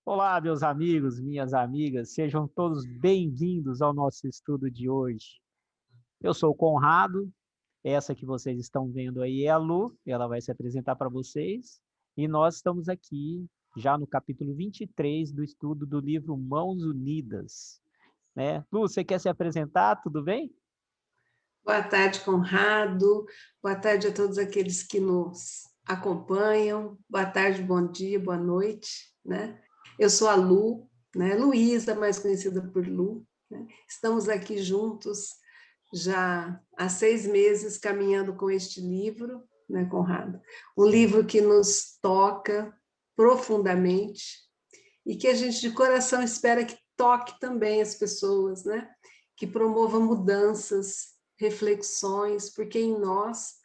Olá, meus amigos, minhas amigas, sejam todos bem-vindos ao nosso estudo de hoje. Eu sou o Conrado, essa que vocês estão vendo aí é a Lu, ela vai se apresentar para vocês, e nós estamos aqui já no capítulo 23 do estudo do livro Mãos Unidas, né? Lu, você quer se apresentar? Tudo bem? Boa tarde, Conrado. Boa tarde a todos aqueles que nos acompanham. Boa tarde, bom dia, boa noite, né? Eu sou a Lu, né? Luísa, mais conhecida por Lu, né? Estamos aqui juntos já há 6 meses caminhando com este livro, né, Conrado? Um Sim. livro que nos toca profundamente e que a gente de coração espera que toque também as pessoas, né? Que promova mudanças, reflexões, porque em nós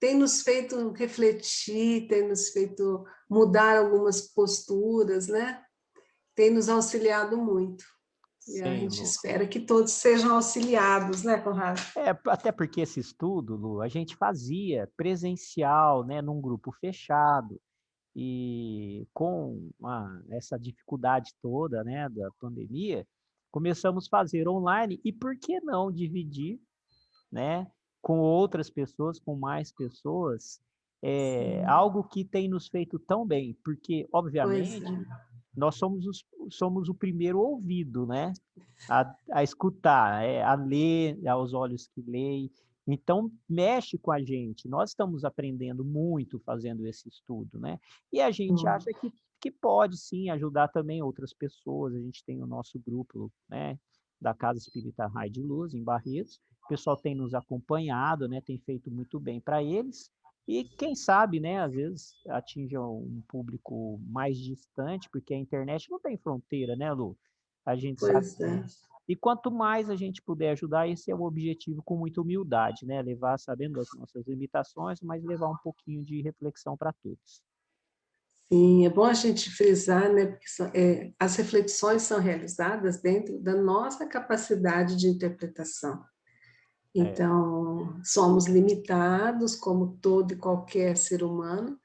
tem nos feito refletir, tem nos feito mudar algumas posturas, né? Tem nos auxiliado muito. E a Sim, gente Lu. espera que todos sejam auxiliados, né, Conrado? Até porque esse estudo, Lu, a gente fazia presencial, né, num grupo fechado. E com essa dificuldade toda, né, da pandemia, começamos a fazer online e por que não dividir, né, com outras pessoas, com mais pessoas, Sim, algo que tem nos feito tão bem, porque, pois é. obviamente, nós somos o primeiro ouvido, né, a escutar, a ler, aos olhos que leem. Então, mexe com a gente. Nós estamos aprendendo muito fazendo esse estudo, né? E a gente acha que pode sim ajudar também outras pessoas. A gente tem o nosso grupo, né, da Casa Espírita Raio de Luz, em Barretos. O pessoal tem nos acompanhado, né, tem feito muito bem para eles. E quem sabe, né, às vezes atinja um público mais distante, porque a internet não tem fronteira, né, Lu? A gente sabe Pois é. que. E quanto mais a gente puder ajudar, esse é o objetivo com muita humildade, né? Levar, sabendo das nossas limitações, mas levar um pouquinho de reflexão para todos. Sim, é bom a gente frisar, né, porque as reflexões são realizadas dentro da nossa capacidade de interpretação. É, Então, somos limitados, como todo e qualquer ser humano,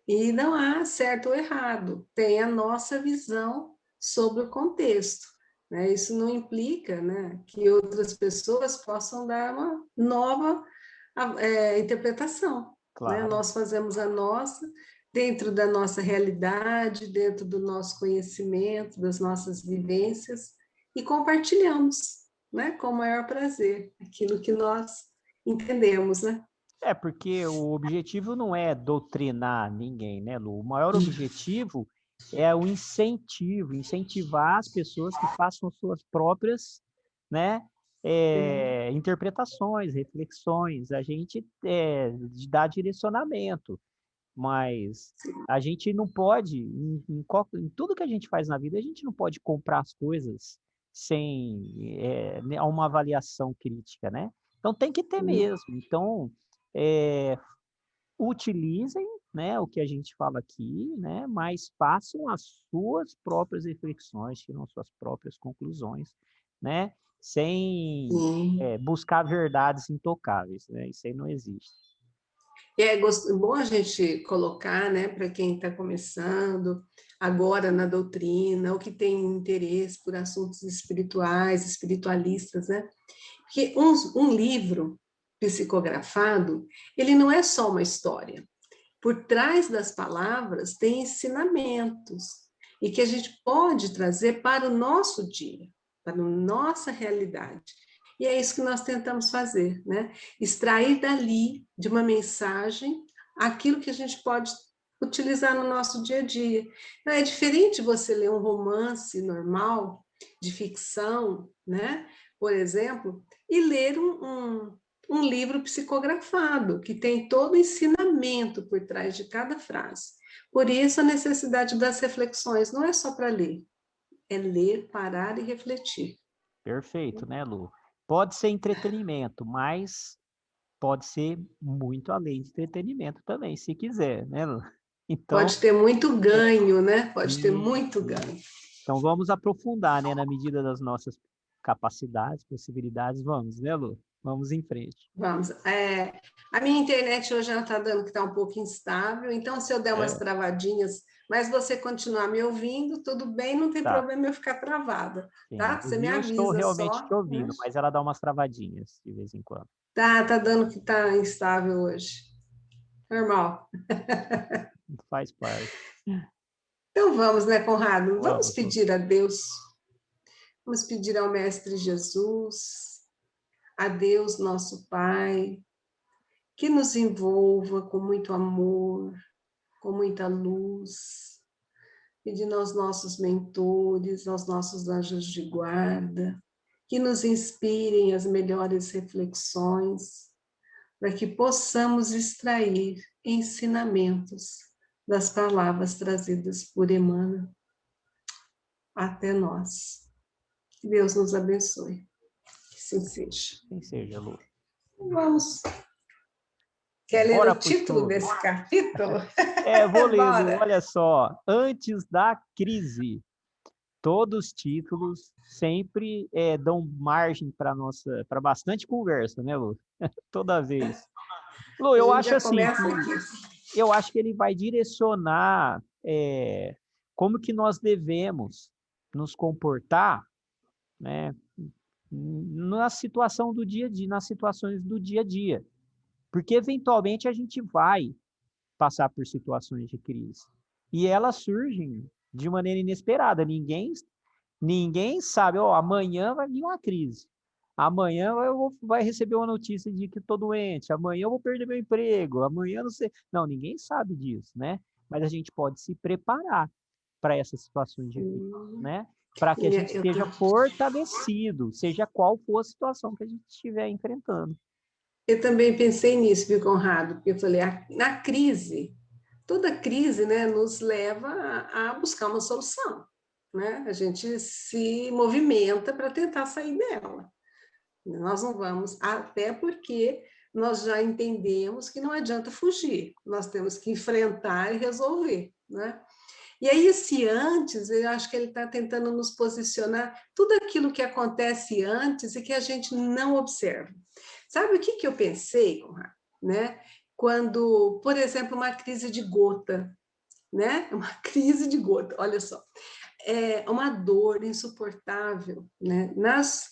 e não há certo ou errado, tem a nossa visão sobre o contexto. Né? Isso não implica, né, que outras pessoas possam dar uma nova interpretação. Né? claro. Nós fazemos a nossa, dentro da nossa realidade, dentro do nosso conhecimento, das nossas vivências, e compartilhamos, né, com o maior prazer, aquilo que nós entendemos, né? É, porque o objetivo não é doutrinar ninguém, né, Lu? O maior objetivo é o incentivo, incentivar as pessoas que façam suas próprias, né, interpretações, reflexões. A gente dá direcionamento. Mas a gente não pode, em tudo que a gente faz na vida, a gente não pode comprar as coisas sem uma avaliação crítica, né? Então tem que ter mesmo. Então, é, utilizem, né, o que a gente fala aqui, né, mas façam as suas próprias reflexões, tiram suas próprias conclusões, né, sem Sim. buscar verdades intocáveis, né? Isso aí não existe. E é bom a gente colocar, né, para quem está começando agora na doutrina, ou que tem interesse por assuntos espirituais, espiritualistas, né? Porque um livro psicografado, ele não é só uma história. Por trás das palavras tem ensinamentos e que a gente pode trazer para o nosso dia, para a nossa realidade. E é isso que nós tentamos fazer, né? Extrair dali, de uma mensagem, aquilo que a gente pode utilizar no nosso dia a dia. Então, é diferente você ler um romance normal, de ficção, né? Por exemplo, e ler um livro psicografado, que tem todo o ensinamento por trás de cada frase. Por isso, a necessidade das reflexões não é só para ler, é ler, parar e refletir. Perfeito, né, Lu? Pode ser entretenimento, mas pode ser muito além de entretenimento também, se quiser, né, Lu? Então, Pode ter muito ganho, né? Pode ter muito isso. ganho. Então vamos aprofundar, né, na medida das nossas capacidades, possibilidades, vamos, né, Lu? Vamos em frente. Vamos. A minha internet hoje ela está dando que está um pouco instável, então se eu der umas É, travadinhas, mas você continuar me ouvindo, tudo bem, não tem tá. problema eu ficar travada, Sim. tá? Você me Eu estou avisa realmente te só, né? ouvindo, mas ela dá umas travadinhas de vez em quando. Tá dando que está instável hoje. Normal. Faz parte. Então vamos, né, Conrado? Vamos Vamos, pedir a Deus, vamos pedir ao Mestre Jesus, a Deus, nosso Pai, que nos envolva com muito amor, com muita luz, pedindo aos nossos mentores, aos nossos anjos de guarda, que nos inspirem as melhores reflexões, para que possamos extrair ensinamentos das palavras trazidas por Emmanuel até nós. Que Deus nos abençoe. Que assim seja. Quem seja, Lu. Vamos. Quer ler Bora o pro título estudo. desse capítulo? Vou ler, Lu. Bora. Olha só. Antes da crise. Todos os títulos sempre dão margem para bastante conversa, né, Lu? Toda vez. Lu, A eu gente acho já assim começa que aqui. eu acho que ele vai direcionar como que nós devemos nos comportar, né, na situação do dia a dia, nas situações do dia a dia, porque eventualmente a gente vai passar por situações de crise e elas surgem de maneira inesperada. Ninguém sabe, ó, amanhã vai vir uma crise. Amanhã vai receber uma notícia de que estou doente. Amanhã eu vou perder meu emprego. Amanhã não sei. Não, ninguém sabe disso, né? Mas a gente pode se preparar para essas situações difíceis, né? Para que a gente Eu tô esteja fortalecido, seja qual for a situação que a gente estiver enfrentando. Eu também pensei nisso, viu, Conrado? Porque eu falei, na crise, toda crise, né, nos leva a buscar uma solução, né? A gente se movimenta para tentar sair dela. Nós não vamos, até porque nós já entendemos que não adianta fugir, nós temos que enfrentar e resolver, né? E aí, esse antes, eu acho que ele está tentando nos posicionar tudo aquilo que acontece antes e que a gente não observa. Sabe o que eu pensei, Conrado? Né? Quando, por exemplo, uma crise de gota, né? Uma crise de gota, olha só. É uma dor insuportável, né?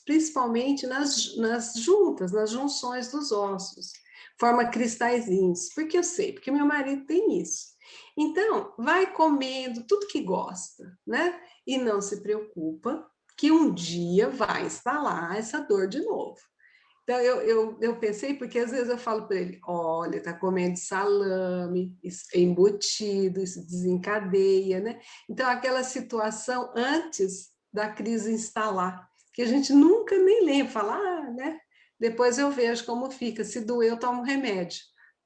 Principalmente nas juntas, nas junções dos ossos. Forma cristalzinhos. Porque eu sei, porque meu marido tem isso. Então, vai comendo tudo que gosta, né? E não se preocupa que um dia vai instalar essa dor de novo. Então, eu pensei, porque às vezes eu falo para ele, olha, tá comendo salame, isso é embutido, isso desencadeia, né? Então, aquela situação antes da crise instalar, que a gente nunca nem lembra, fala, né? Depois eu vejo como fica, se doer eu tomo remédio.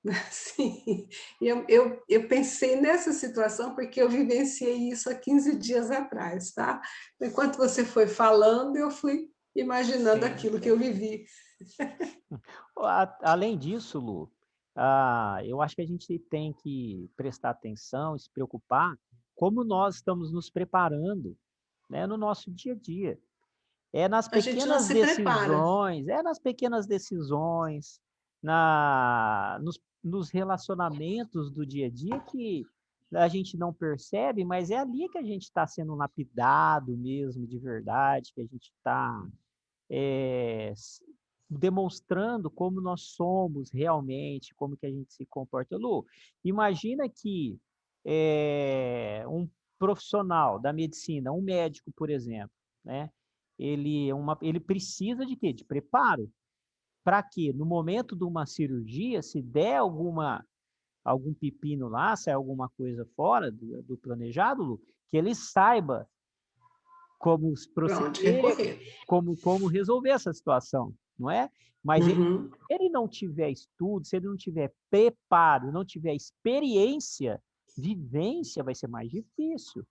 Assim, eu pensei nessa situação porque eu vivenciei isso há 15 dias atrás, tá? Enquanto você foi falando, eu fui imaginando Sim. aquilo que eu vivi. Além disso, Lu, eu acho que a gente tem que prestar atenção e se preocupar como nós estamos nos preparando, né, no nosso dia a dia. A gente não se prepara. Nas pequenas decisões, nos relacionamentos do dia a dia que a gente não percebe, mas é ali que a gente está sendo lapidado mesmo, de verdade, que a gente está demonstrando como nós somos realmente, como que a gente se comporta. Lu, imagina que um profissional da medicina, um médico, por exemplo, né? Ele precisa de quê? De preparo. Para que no momento de uma cirurgia, se der algum pepino lá, se alguma coisa fora do planejado, Lu, que ele saiba como Para onde proceder, recorrer? como resolver essa situação, não é? Mas se Uhum. ele não tiver estudo, se ele não tiver preparo, não tiver experiência, vivência, vai ser mais difícil,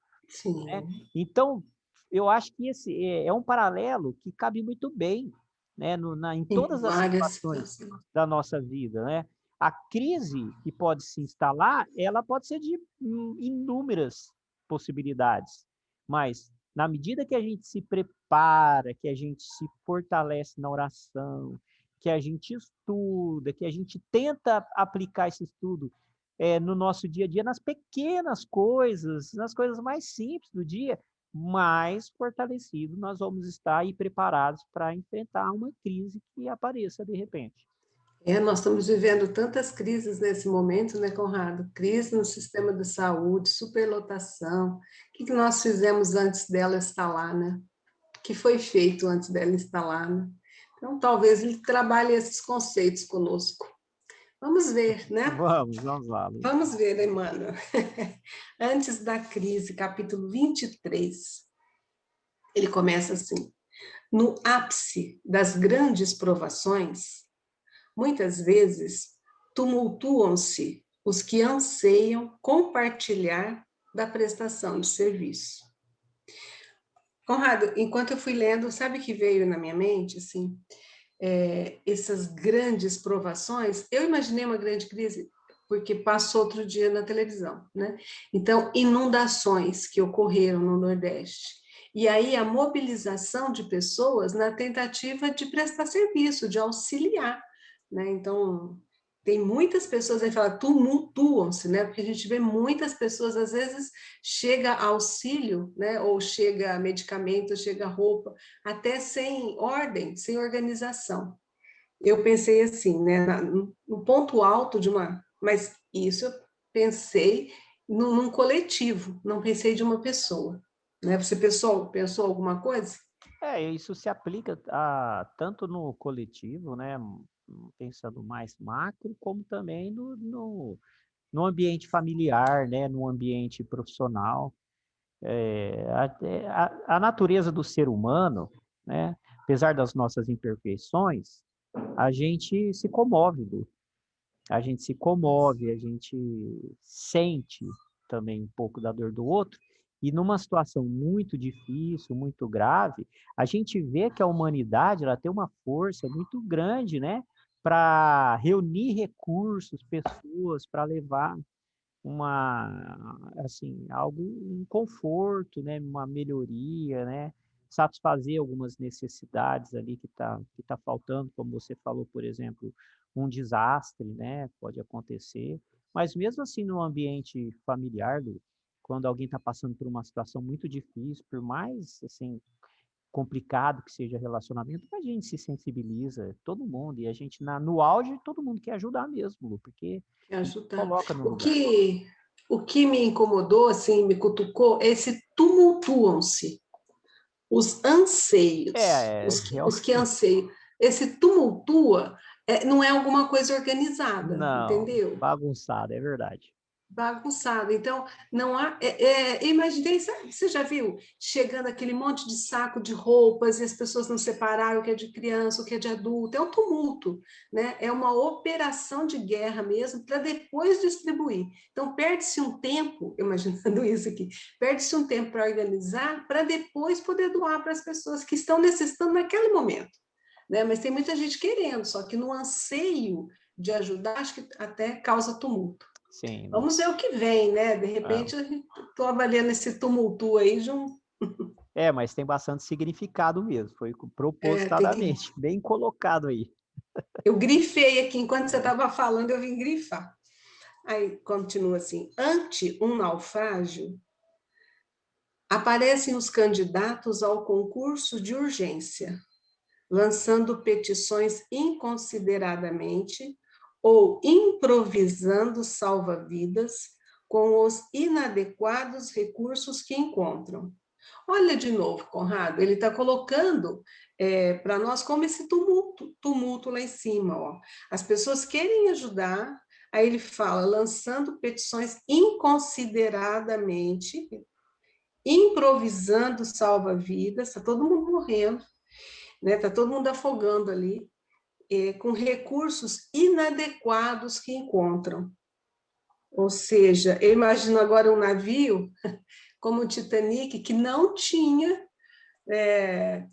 né? Sim, Então, eu acho que esse é um paralelo que cabe muito bem, né, em em todas as várias situações situações. da nossa vida, né? A crise que pode se instalar, ela pode ser de inúmeras possibilidades, mas na medida que a gente se prepara, que a gente se fortalece na oração, que a gente estuda, que a gente tenta aplicar esse estudo no nosso dia a dia, nas pequenas coisas, nas coisas mais simples do dia, mais fortalecido nós vamos estar e preparados para enfrentar uma crise que apareça de repente. Nós estamos vivendo tantas crises nesse momento, né, Conrado? Crise no sistema de saúde, superlotação. O que nós fizemos antes dela instalar, né? O que foi feito antes dela instalar, né? Então, talvez ele trabalhe esses conceitos conosco. Vamos ver, né? Vamos lá, Luiz. Vamos ver, Emmanuel. Antes da crise, capítulo 23, ele começa assim: no ápice das grandes provações, muitas vezes tumultuam-se os que anseiam compartilhar da prestação de serviço. Conrado, enquanto eu fui lendo, sabe o que veio na minha mente? Assim, essas grandes provações, eu imaginei uma grande crise porque passou outro dia na televisão, né? Então, inundações que ocorreram no Nordeste. E aí a mobilização de pessoas na tentativa de prestar serviço, de auxiliar, né? Então, tem muitas pessoas aí que falam, tumultuam-se, né? Porque a gente vê muitas pessoas, às vezes, chega auxílio, né? Ou chega medicamento, chega roupa, até sem ordem, sem organização. Eu pensei assim, né? No ponto alto de uma... Mas isso eu pensei num coletivo, não pensei de uma pessoa. Né? Você pensou alguma coisa? Isso se aplica tanto no coletivo, né, pensando mais macro, como também no ambiente familiar, né, no ambiente profissional. A natureza do ser humano, né, apesar das nossas imperfeições, a gente se comove, Lu. A gente se comove, a gente sente também um pouco da dor do outro, e numa situação muito difícil, muito grave, a gente vê que a humanidade ela tem uma força muito grande, né, para reunir recursos, pessoas, para levar um conforto, né, uma melhoria, né, satisfazer algumas necessidades ali que tá faltando, como você falou, por exemplo, um desastre, né, pode acontecer, mas mesmo assim no ambiente familiar, Lu, quando alguém está passando por uma situação muito difícil, por mais assim complicado que seja relacionamento, a gente se sensibiliza, todo mundo, e a gente no auge todo mundo quer ajudar mesmo, Lu, porque Ajudar. coloca no O lugar. que, o que me incomodou, assim, me cutucou, é esse tumultuam-se, os anseios, os que Realmente. anseiam. Esse tumultua não é alguma coisa organizada, Não, entendeu? bagunçado, é verdade. Bagunçado. Então, não há. Imaginei, você já viu chegando aquele monte de saco de roupas e as pessoas não separaram o que é de criança, o que é de adulto? É um tumulto, né? É uma operação de guerra mesmo para depois distribuir. Então, perde-se um tempo, imaginando isso aqui, perde-se um tempo para organizar, para depois poder doar para as pessoas que estão necessitando naquele momento. Né? Mas tem muita gente querendo, só que no anseio de ajudar, acho que até causa tumulto. Sim, Lu. Vamos ver o que vem, né? De repente, estou avaliando esse tumulto aí de um. Mas tem bastante significado mesmo. Foi Tem que... propositadamente, bem colocado aí. Eu grifei aqui, enquanto você É. estava falando, eu vim grifar. Aí continua assim: ante um naufrágio, aparecem os candidatos ao concurso de urgência, lançando petições inconsideradamente ou improvisando salva-vidas com os inadequados recursos que encontram. Olha de novo, Conrado, ele está colocando para nós como esse tumulto lá em cima. Ó. As pessoas querem ajudar, aí ele fala, lançando petições inconsideradamente, improvisando salva-vidas, está todo mundo morrendo, né? Está todo mundo afogando ali, com recursos inadequados que encontram. Ou seja, eu imagino agora um navio como o Titanic, que não tinha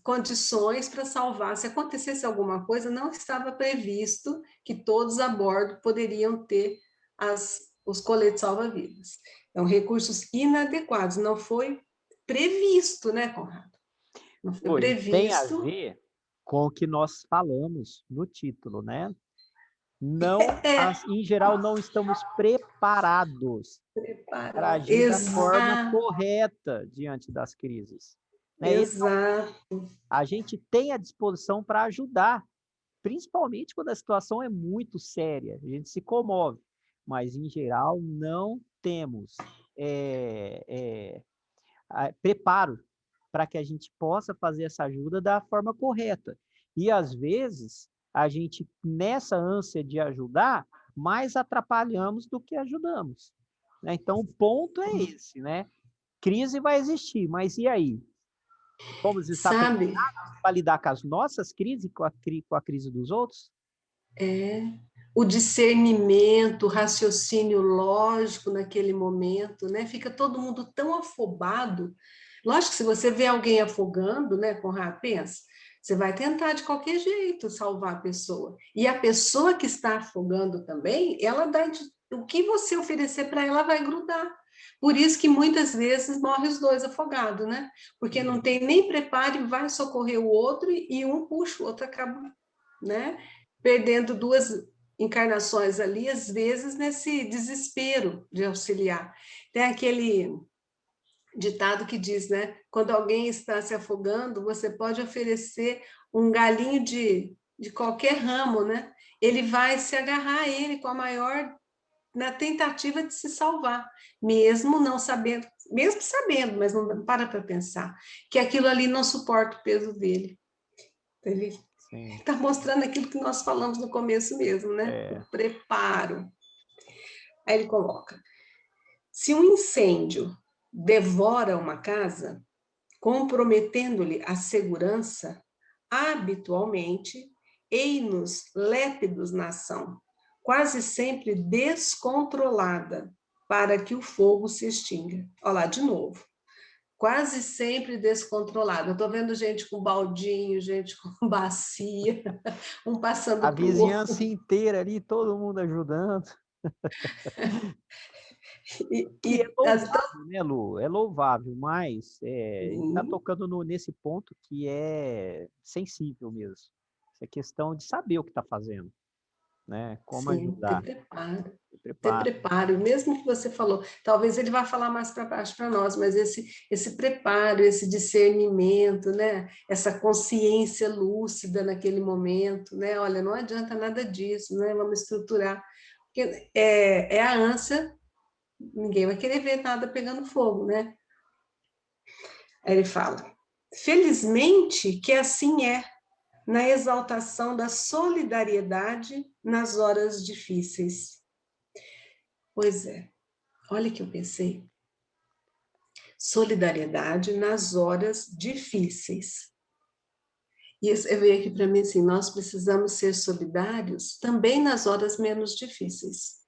condições para salvar. Se acontecesse alguma coisa, não estava previsto que todos a bordo poderiam ter os coletes salva-vidas. Então, recursos inadequados, não foi previsto, né, Conrado? Não foi Tem a previsto. ver. com o que nós falamos no título, né? Não, É, em geral, não estamos preparados para preparado. agir da forma Exato, correta diante das crises. Né? exato. A gente tem a disposição para ajudar, principalmente quando a situação é muito séria, a gente se comove, mas, em geral, não temos preparo para que a gente possa fazer essa ajuda da forma correta. E, às vezes, a gente, nessa ânsia de ajudar, mais atrapalhamos do que ajudamos. Né? Então, o ponto é esse, né? Crise vai existir, mas e aí? Vamos estar Sabe? preparados para lidar com as nossas crises, com a crise dos outros? É. O discernimento, o raciocínio lógico naquele momento, né? Fica todo mundo tão afobado. Lógico que se você vê alguém afogando, né, Conrado, pensa, você vai tentar de qualquer jeito salvar a pessoa. E a pessoa que está afogando também, ela dá o que você oferecer para ela vai grudar. Por isso que muitas vezes morrem os dois afogados, né? Porque não tem nem preparo e vai socorrer o outro e um puxa, o outro acaba, né? Perdendo duas encarnações ali, às vezes, nesse desespero de auxiliar. Tem aquele ditado que diz, né? Quando alguém está se afogando, você pode oferecer um galinho de qualquer ramo, né? Ele vai se agarrar a ele com a maior na tentativa de se salvar, mesmo não sabendo, mesmo sabendo, mas não para pensar que aquilo ali não suporta o peso dele. Ele Sim. está mostrando aquilo que nós falamos no começo mesmo, né? O preparo. Aí ele coloca: se um incêndio devora uma casa, comprometendo-lhe a segurança, habitualmente, ei-nos lépidos na ação, quase sempre descontrolada, para que o fogo se extinga. Olha lá, de novo. Quase sempre descontrolada. Eu estou vendo gente com baldinho, gente com bacia, um A passando para o outro. vizinhança inteira ali, todo mundo ajudando. E é louvável, né, Lu? É louvável, mas está tocando nesse ponto que é sensível mesmo. Isso é questão de saber o que está fazendo, né? Como Sim, ter ajudar, preparo. se Ter prepara. preparo, mesmo que você falou, talvez ele vá falar mais para baixo para nós, mas esse preparo, esse discernimento, né? Essa consciência lúcida naquele momento, né? Olha, não adianta nada disso, né? Vamos estruturar. Porque é a ânsia, ninguém vai querer ver nada pegando fogo, né? Aí ele fala: felizmente que assim é, na exaltação da solidariedade nas horas difíceis. Pois é, olha que eu pensei. Solidariedade nas horas difíceis. E eu veio aqui para mim assim, nós precisamos ser solidários também nas horas menos difíceis.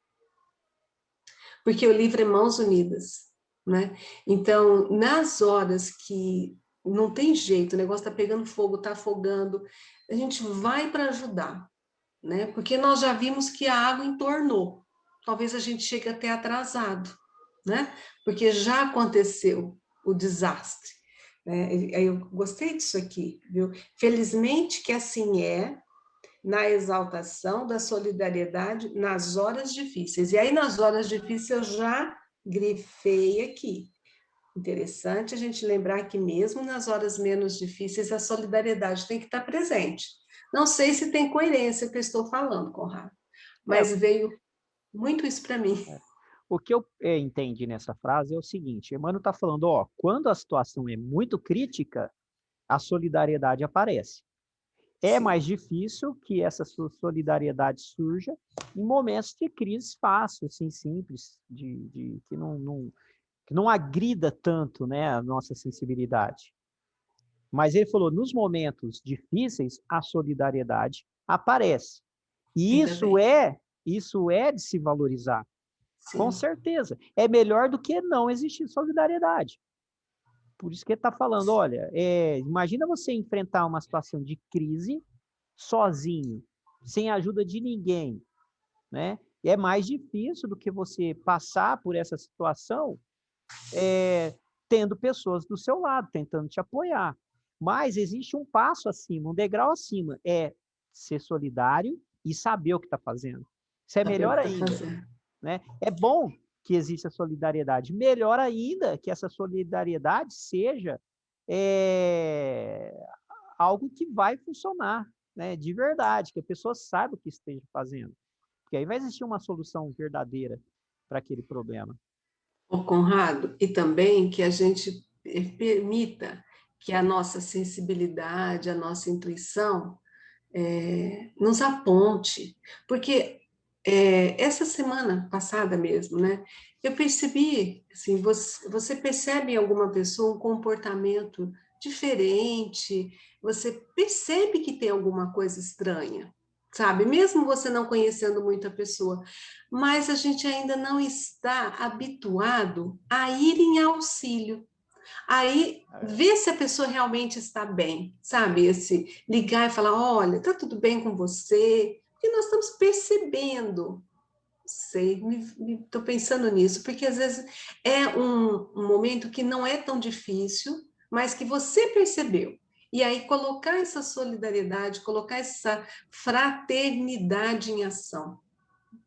Porque o livro é mãos unidas, né? Então, nas horas que não tem jeito, o negócio está pegando fogo, está afogando, a gente vai para ajudar, né? Porque nós já vimos que a água entornou. Talvez a gente chegue até atrasado, né? Porque já aconteceu o desastre. Né? Eu gostei disso aqui, viu? Felizmente que assim é, na exaltação da solidariedade nas horas difíceis. E aí, nas horas difíceis, eu já grifei aqui. Interessante a gente lembrar que mesmo nas horas menos difíceis, a solidariedade tem que estar presente. Não sei se tem coerência o que eu estou falando, Conrado, É, mas veio muito isso para mim. o que eu entendi nessa frase é o seguinte: Emmanuel está falando, ó, quando a situação é muito crítica, a solidariedade aparece. É mais Sim, difícil que essa solidariedade surja em momentos de crise fácil, assim, simples, que não agrida tanto, né, a nossa sensibilidade. Mas ele falou, nos momentos difíceis, a solidariedade aparece. E ainda bem. isso é de se valorizar, com Sim, certeza. É melhor do que não existir solidariedade. Por isso que ele está falando, olha, imagina você enfrentar uma situação de crise sozinho, sem a ajuda de ninguém, né? E é mais difícil do que você passar por essa situação tendo pessoas do seu lado, tentando te apoiar. Mas existe um passo acima, um degrau acima, é ser solidário e saber o que está fazendo. Isso é Saber o melhor que está ainda, fazendo. né? É bom que exista solidariedade. Melhor ainda que essa solidariedade seja algo que vai funcionar, né? De verdade, que a pessoa saiba o que esteja fazendo. Porque aí vai existir uma solução verdadeira para aquele problema. Ô, Conrado, e também que a gente permita que a nossa sensibilidade, a nossa intuição nos aponte, porque essa semana passada mesmo, né, eu percebi, assim, você percebe em alguma pessoa um comportamento diferente, você percebe que tem alguma coisa estranha, sabe? Mesmo você não conhecendo muito a pessoa, mas a gente ainda não está habituado a ir em auxílio. Aí, ver se a pessoa realmente está bem, sabe? Esse ligar e falar, olha, tá tudo bem com você? Porque nós estamos percebendo. Sei, estou pensando nisso, porque às vezes é um momento que não é tão difícil, mas que você percebeu. E aí colocar essa solidariedade, colocar essa fraternidade em ação.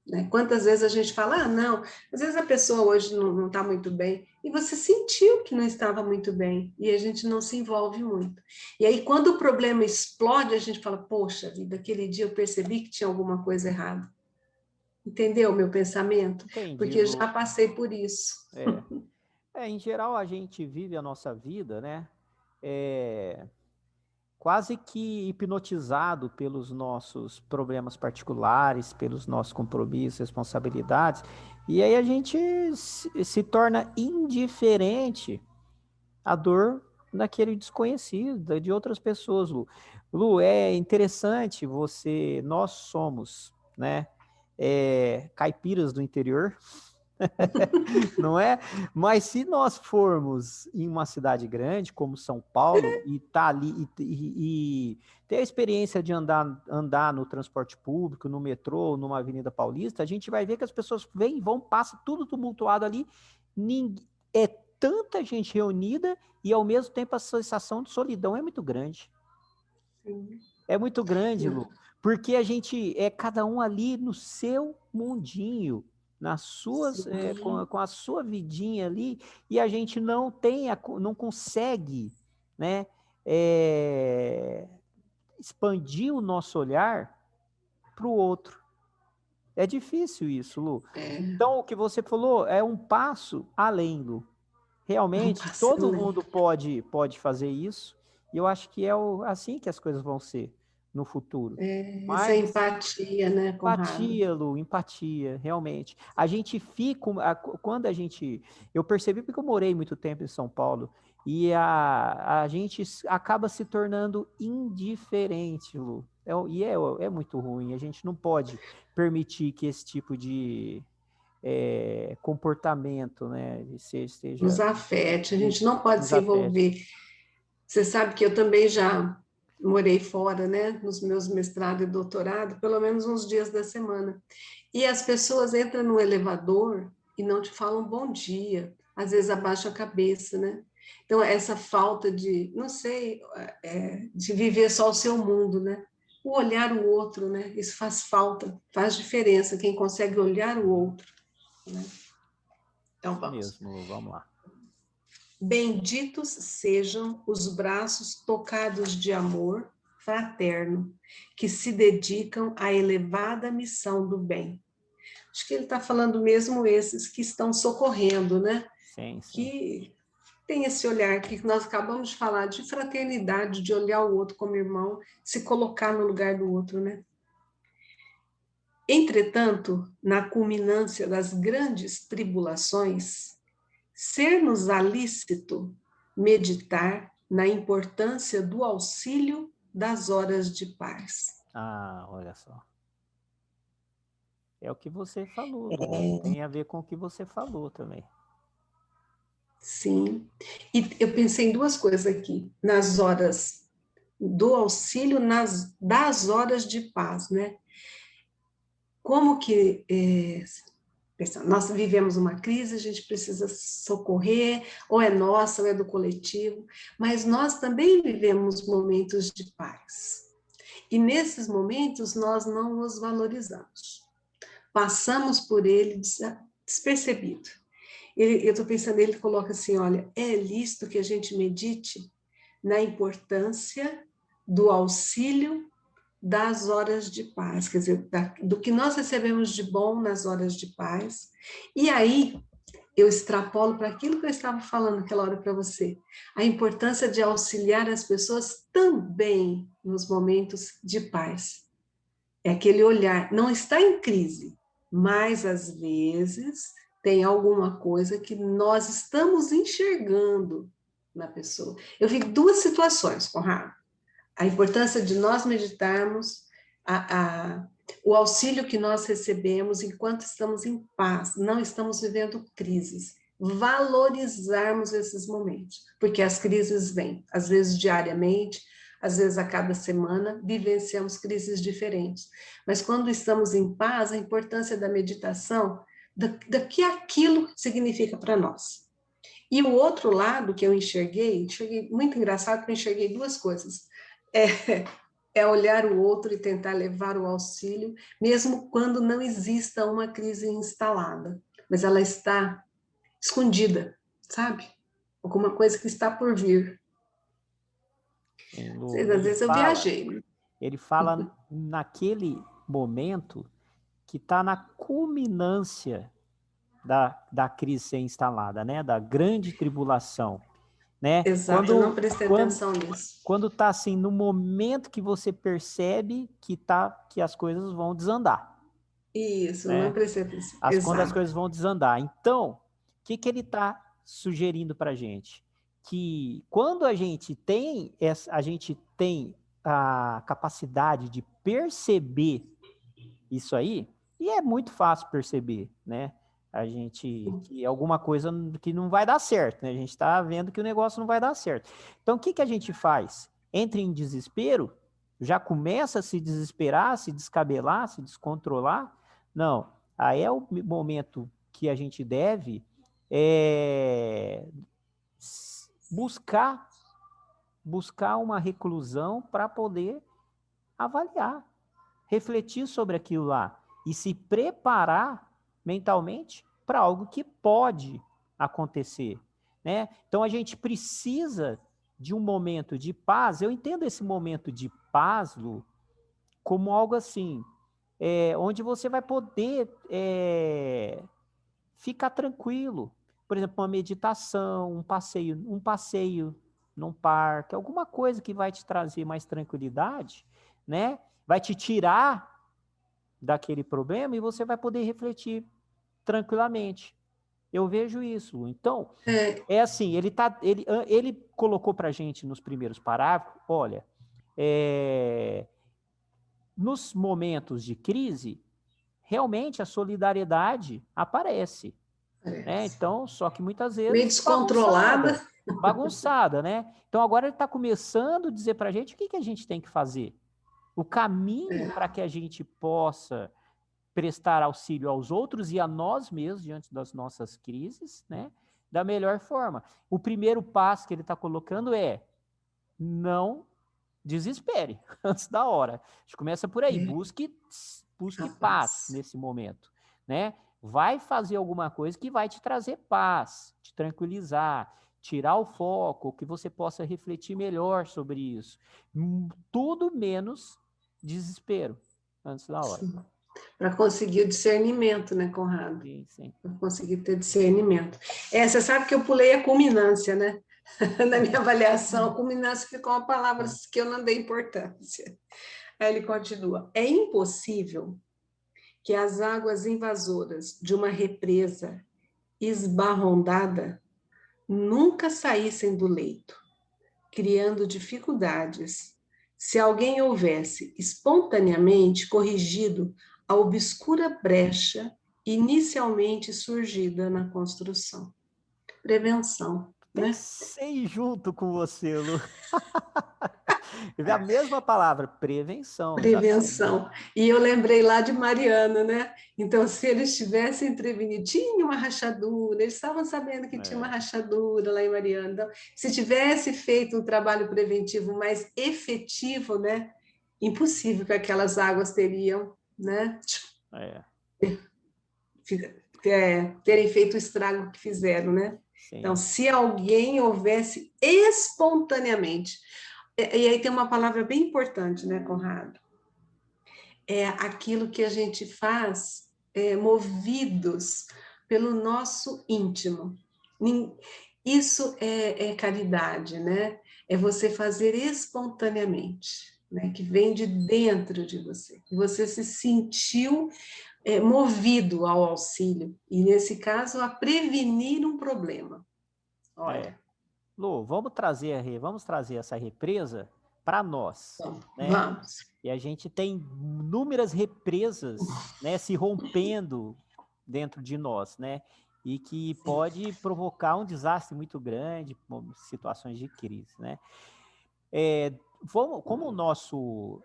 Né? Quantas vezes a gente fala, não, às vezes a pessoa hoje não está muito bem, e você sentiu que não estava muito bem, e a gente não se envolve muito. E aí, quando o problema explode, a gente fala, poxa vida, aquele dia eu percebi que tinha alguma coisa errada. Entendeu o meu pensamento? Entendi, Porque eu já Lu. passei por isso. Em geral, a gente vive a nossa vida, né? É, quase que hipnotizado pelos nossos problemas particulares, pelos nossos compromissos, responsabilidades, e aí a gente se torna indiferente à dor daquele desconhecido, de outras pessoas, Lu. Lu, é interessante nós somos, né, caipiras do interior, não é? Mas se nós formos em uma cidade grande, como São Paulo, e tá ali e ter a experiência de andar no transporte público, no metrô, numa Avenida Paulista, a gente vai ver que as pessoas vêm, vão, passa tudo tumultuado ali, é tanta gente reunida e ao mesmo tempo a sensação de solidão é muito grande. Sim. É muito grande, Lu, porque a gente é cada um ali no seu mundinho, nas suas, Sim. com a sua vidinha ali, e a gente não consegue, né, expandir o nosso olhar para o outro. É difícil isso, Lu. Então, o que você falou é um passo além, Lu. Não Realmente, passa todo além. mundo pode fazer isso, e eu acho que é assim que as coisas vão ser no futuro. Essa Mas empatia, né, Conrado? empatia, Lu, empatia, realmente. A gente fica, quando a gente, eu percebi porque eu morei muito tempo em São Paulo, e a gente acaba se tornando indiferente, Lu. É muito ruim, a gente não pode permitir que esse tipo de comportamento, né, Nos seja afete, a gente isso, não pode nos se afete. envolver. Você sabe que eu também já morei fora, né, nos meus mestrado e doutorado, pelo menos uns dias da semana. E as pessoas entram no elevador e não te falam bom dia, às vezes abaixam a cabeça, né? Então, essa falta de, não sei, de viver só o seu mundo, né? O olhar o outro, né? Isso faz falta, faz diferença, quem consegue olhar o outro, né? Então, Isso vamos. mesmo, Lu, vamos lá. Benditos sejam os braços tocados de amor fraterno, que se dedicam à elevada missão do bem. Acho que ele está falando mesmo esses que estão socorrendo, né? Sim, sim. Que tem esse olhar que nós acabamos de falar de fraternidade, de olhar o outro como irmão, se colocar no lugar do outro, né? Entretanto, na culminância das grandes tribulações, ser-nos-á lícito meditar na importância do auxílio das horas de paz. Ah, olha só. É o que você falou, Lu. Tem a ver com o que você falou também. Sim. E eu pensei em duas coisas aqui, nas horas do auxílio, das horas de paz, né? Como que Nós vivemos uma crise, a gente precisa socorrer, ou é nossa, ou é do coletivo, mas nós também vivemos momentos de paz. E nesses momentos nós não os valorizamos. Passamos por ele despercebido. Eu estou pensando, ele coloca assim, olha, é lícito que a gente medite na importância do auxílio das horas de paz, quer dizer, do que nós recebemos de bom nas horas de paz. E aí eu extrapolo para aquilo que eu estava falando aquela hora para você, a importância de auxiliar as pessoas também nos momentos de paz. É aquele olhar, não está em crise, mas às vezes tem alguma coisa que nós estamos enxergando na pessoa. Eu vi duas situações, Conrado. A importância de nós meditarmos, o auxílio que nós recebemos enquanto estamos em paz, não estamos vivendo crises. Valorizarmos esses momentos, porque as crises vêm, às vezes diariamente, às vezes a cada semana, vivenciamos crises diferentes. Mas quando estamos em paz, a importância da meditação, do que aquilo significa para nós. E o outro lado que eu enxerguei muito engraçado, que eu enxerguei duas coisas. É olhar o outro e tentar levar o auxílio, mesmo quando não exista uma crise instalada, mas ela está escondida, sabe? Alguma coisa que está por vir. Sim, Às vezes eu viajei. Ele fala naquele momento que está na culminância da crise ser instalada, né? Da grande tribulação, né? Exato, eu não prestei atenção nisso. Quando está assim, no momento que você percebe que as coisas vão desandar. Isso, né? não prestei atenção. Quando as coisas vão desandar. Então, o que ele está sugerindo para a gente? Que quando a gente tem a capacidade de perceber isso aí, e é muito fácil perceber, né? Que alguma coisa que não vai dar certo, né? A gente está vendo que o negócio não vai dar certo. Então, o que a gente faz? Entra em desespero, já começa a se desesperar, se descabelar, se descontrolar? Não. Aí é o momento que a gente deve buscar uma reclusão para poder avaliar, refletir sobre aquilo lá e se preparar mentalmente para algo que pode acontecer, né? Então a gente precisa de um momento de paz. Eu entendo esse momento de paz, Lu, como algo assim, onde você vai poder ficar tranquilo. Por exemplo, uma meditação, um passeio num parque, alguma coisa que vai te trazer mais tranquilidade, né? Vai te tirar daquele problema e você vai poder refletir tranquilamente. Eu vejo isso. Então, é assim, ele colocou para a gente nos primeiros parágrafos, olha, nos momentos de crise, realmente a solidariedade aparece. Né? Então, só que muitas vezes meio descontrolada. Bagunçada, né? Então agora ele está começando a dizer para a gente o que a gente tem que fazer. O caminho para que a gente possa prestar auxílio aos outros e a nós mesmos diante das nossas crises, né? Da melhor forma. O primeiro passo que ele está colocando é não desespere antes da hora. A gente começa por aí, busque paz nesse momento, né? Vai fazer alguma coisa que vai te trazer paz, te tranquilizar, tirar o foco, que você possa refletir melhor sobre isso. Tudo menos desespero antes da hora. Para conseguir o discernimento, né, Conrado? Sim, sim. Para conseguir ter discernimento. Você sabe que eu pulei a culminância, né? Na minha avaliação, a culminância ficou uma palavra que eu não dei importância. Aí ele continua: é impossível que as águas invasoras de uma represa esbarrondada nunca saíssem do leito, criando dificuldades, se alguém houvesse espontaneamente corrigido a obscura brecha inicialmente surgida na construção. Prevenção, né? Pensei junto com você, Lu. A mesma palavra, prevenção, exatamente. Prevenção. E eu lembrei lá de Mariana, né? Então, se eles tivessem prevenido, tinha uma rachadura, eles estavam sabendo que tinha uma É, rachadura lá em Mariana. Então, se tivesse feito um trabalho preventivo mais efetivo, né? Impossível que aquelas águas teriam, né? é, Terem feito o estrago que fizeram, né? Então, sim. se alguém houvesse espontaneamente, e aí tem uma palavra bem importante, né, Conrado? É aquilo que a gente faz movidos pelo nosso íntimo. Isso é caridade, né? É você fazer espontaneamente, né? Que vem de dentro de você. Que você se sentiu movido ao auxílio, e nesse caso, a prevenir um problema. É. Olha, Lu, vamos trazer essa represa para nós, né? vamos. E a gente tem inúmeras represas, né, se rompendo dentro de nós, né? E que pode provocar um desastre muito grande, situações de crise, né? Como o nosso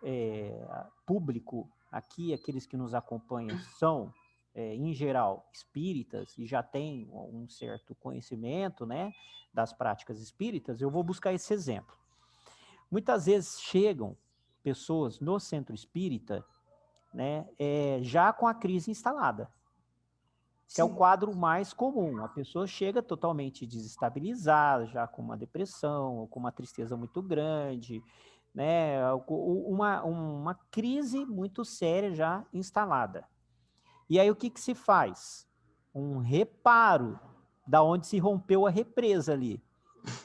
público aqui, aqueles que nos acompanham, são, em geral, espíritas e já têm um certo conhecimento, né, das práticas espíritas, eu vou buscar esse exemplo. Muitas vezes chegam pessoas no centro espírita, né, já com a crise instalada, que é o Sim. quadro mais comum. A pessoa chega totalmente desestabilizada, já com uma depressão, ou com uma tristeza muito grande, né, uma crise muito séria já instalada. E aí o que se faz? Um reparo da onde se rompeu a represa ali.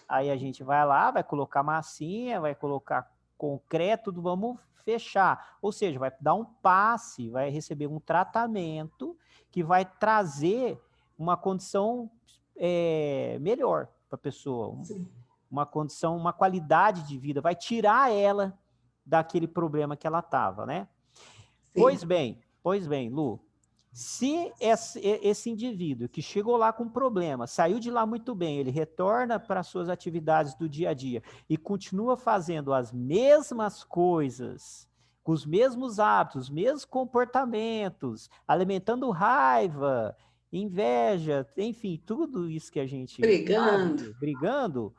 Aí a gente vai lá, vai colocar massinha, vai colocar concreto, tudo, vamos fechar. Ou seja, vai dar um passe, vai receber um tratamento que vai trazer uma condição melhor para a pessoa, uma condição, uma qualidade de vida, vai tirar ela daquele problema que ela estava, né? Sim. Pois bem, Lu, se esse indivíduo que chegou lá com problema, saiu de lá muito bem, ele retorna para suas atividades do dia a dia e continua fazendo as mesmas coisas, com os mesmos hábitos, os mesmos comportamentos, alimentando raiva, inveja, enfim, tudo isso que a gente Brigando. sabe, brigando,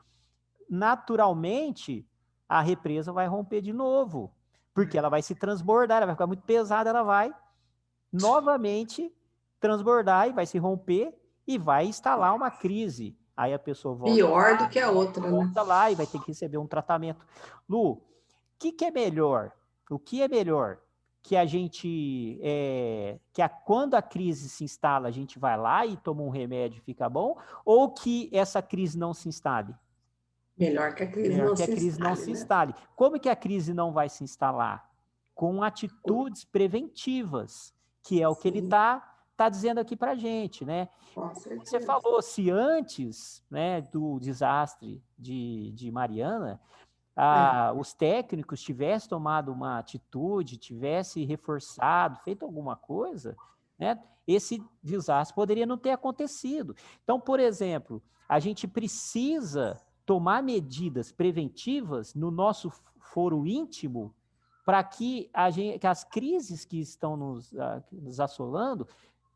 naturalmente a represa vai romper de novo, porque ela vai se transbordar, ela vai ficar muito pesada, ela vai novamente transbordar e vai se romper e vai instalar uma crise. Aí a pessoa Pior do que a outra, né? volta lá e vai ter que receber um tratamento. Lu, o que é melhor? O que é melhor? Que a gente, quando a crise se instala, a gente vai lá e toma um remédio e fica bom? Ou que essa crise não se instale? Melhor que a crise Melhor não que a se crise não instale, se né? instale. Como que a crise não vai se instalar? Com atitudes preventivas, que é o que ele Sim, tá dizendo aqui para a gente, né? com Você certeza. falou, se antes, né, do desastre de Mariana, É, os técnicos tivessem tomado uma atitude, tivessem reforçado, feito alguma coisa, né, esse desastre poderia não ter acontecido. Então, por exemplo, a gente precisa tomar medidas preventivas no nosso foro íntimo para que as crises que estão nos assolando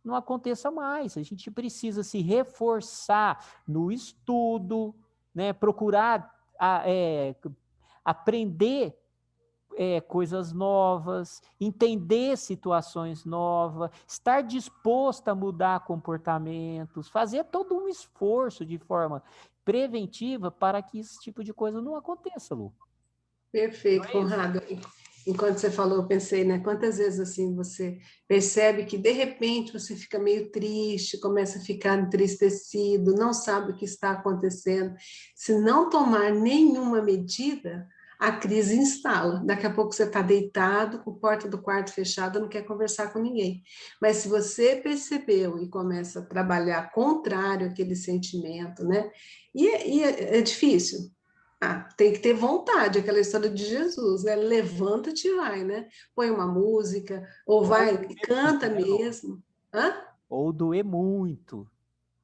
não aconteça mais. A gente precisa se reforçar no estudo, né, procurar aprender coisas novas, entender situações novas, estar disposto a mudar comportamentos, fazer todo um esforço de forma preventiva para que esse tipo de coisa não aconteça, Lu. Não perfeito, é isso? Conrado. Enquanto você falou, eu pensei, né? Quantas vezes assim você percebe que de repente você fica meio triste, começa a ficar entristecido, não sabe o que está acontecendo. Se não tomar nenhuma medida, a crise instala. Daqui a pouco você está deitado, com a porta do quarto fechada, não quer conversar com ninguém. Mas se você percebeu e começa a trabalhar contrário àquele sentimento, né? E é difícil. Ah, tem que ter vontade, aquela história de Jesus, né? Levanta-te e vai, né? Põe uma música, ou Ou vai, doer canta muito, né, Lu? mesmo. Hã? Ou doer muito,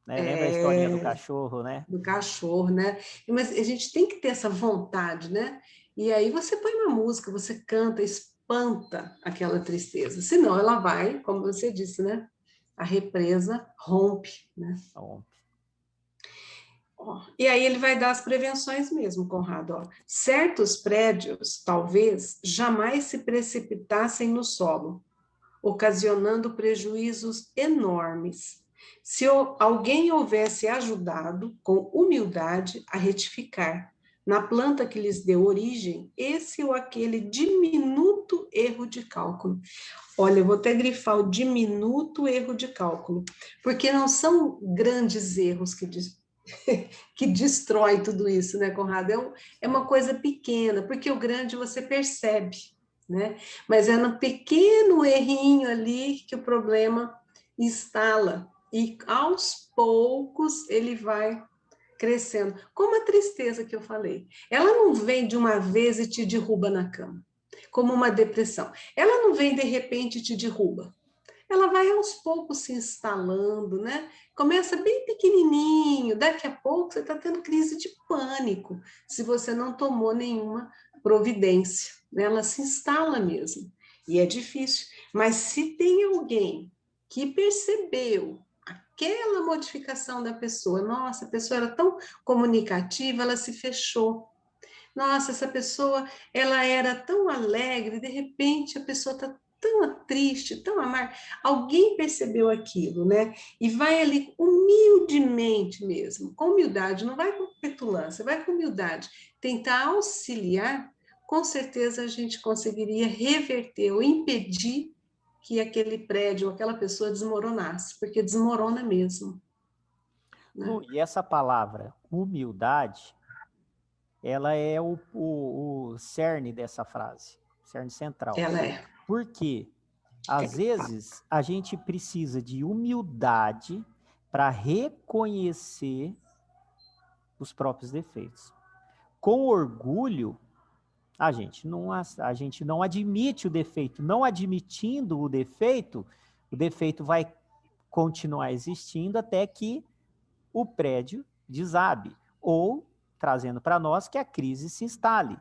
né? Lembra a historinha do É, cachorro, né? do cachorro, né? Mas a gente tem que ter essa vontade, né? E aí você põe uma música, você canta, espanta aquela tristeza. Senão ela vai, como você disse, né? A represa rompe, né? Então, E aí ele vai dar as prevenções mesmo, Conrado. Ó. Certos prédios, talvez, jamais se precipitassem no solo, ocasionando prejuízos enormes. Se alguém houvesse ajudado, com humildade, a retificar, na planta que lhes deu origem, esse ou aquele diminuto erro de cálculo. Olha, eu vou até grifar o diminuto erro de cálculo, porque não são grandes erros que destrói tudo isso, né, Conrado? É uma coisa pequena, porque o grande você percebe, né? Mas é no pequeno errinho ali que o problema instala. E aos poucos ele vai crescendo. Como a tristeza que eu falei. Ela não vem de uma vez e te derruba na cama, como uma depressão. Ela não vem de repente e te derruba. Ela vai aos poucos se instalando, né? Começa bem pequenininho, daqui a pouco você está tendo crise de pânico, se você não tomou nenhuma providência, né? Ela se instala mesmo, e é difícil. Mas se tem alguém que percebeu aquela modificação da pessoa, nossa, a pessoa era tão comunicativa, ela se fechou. Nossa, essa pessoa, ela era tão alegre, de repente a pessoa está tão triste, tão amarga. Alguém percebeu aquilo, né? E vai ali humildemente mesmo, com humildade, não vai com petulância, vai com humildade, tentar auxiliar, com certeza a gente conseguiria reverter ou impedir que aquele prédio, aquela pessoa desmoronasse, porque desmorona mesmo. Né? Lu, e essa palavra, humildade, ela é o cerne dessa frase, cerne central. Ela é. Por quê? Às vezes, a gente precisa de humildade para reconhecer os próprios defeitos. Com orgulho, a gente não admite o defeito. Não admitindo o defeito vai continuar existindo até que o prédio desabe, ou, trazendo para nós, que a crise se instale.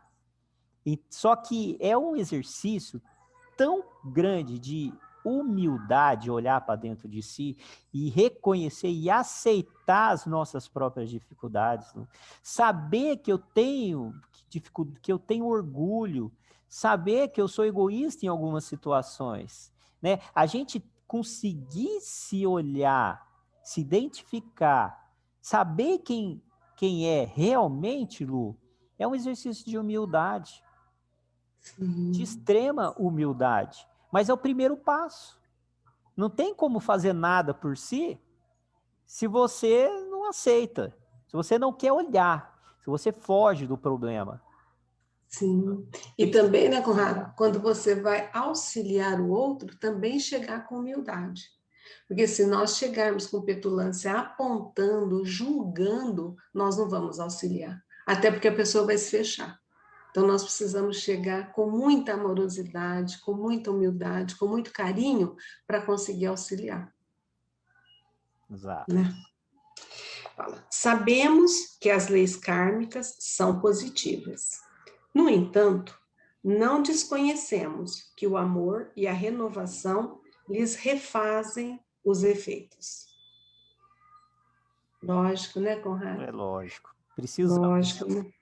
Só que é um exercício tão grande de humildade, olhar para dentro de si e reconhecer e aceitar as nossas próprias dificuldades, né? Saber que eu tenho que eu tenho orgulho, saber que eu sou egoísta em algumas situações, né? A gente conseguir se olhar, se identificar, saber quem é realmente, Lu, é um exercício de humildade, de extrema humildade. Mas é o primeiro passo. Não tem como fazer nada por si se você não aceita, se você não quer olhar, se você foge do problema. Sim. E também, né, Conrado, quando você vai auxiliar o outro, também chegar com humildade. Porque se nós chegarmos com petulância, apontando, julgando, nós não vamos auxiliar. Até porque a pessoa vai se fechar. Então, nós precisamos chegar com muita amorosidade, com muita humildade, com muito carinho, para conseguir auxiliar. Exato. Né? Fala. Sabemos que as leis kármicas são positivas. No entanto, não desconhecemos que o amor e a renovação lhes refazem os efeitos. Lógico, né, Conrado? É lógico. Precisamos. Lógico, né?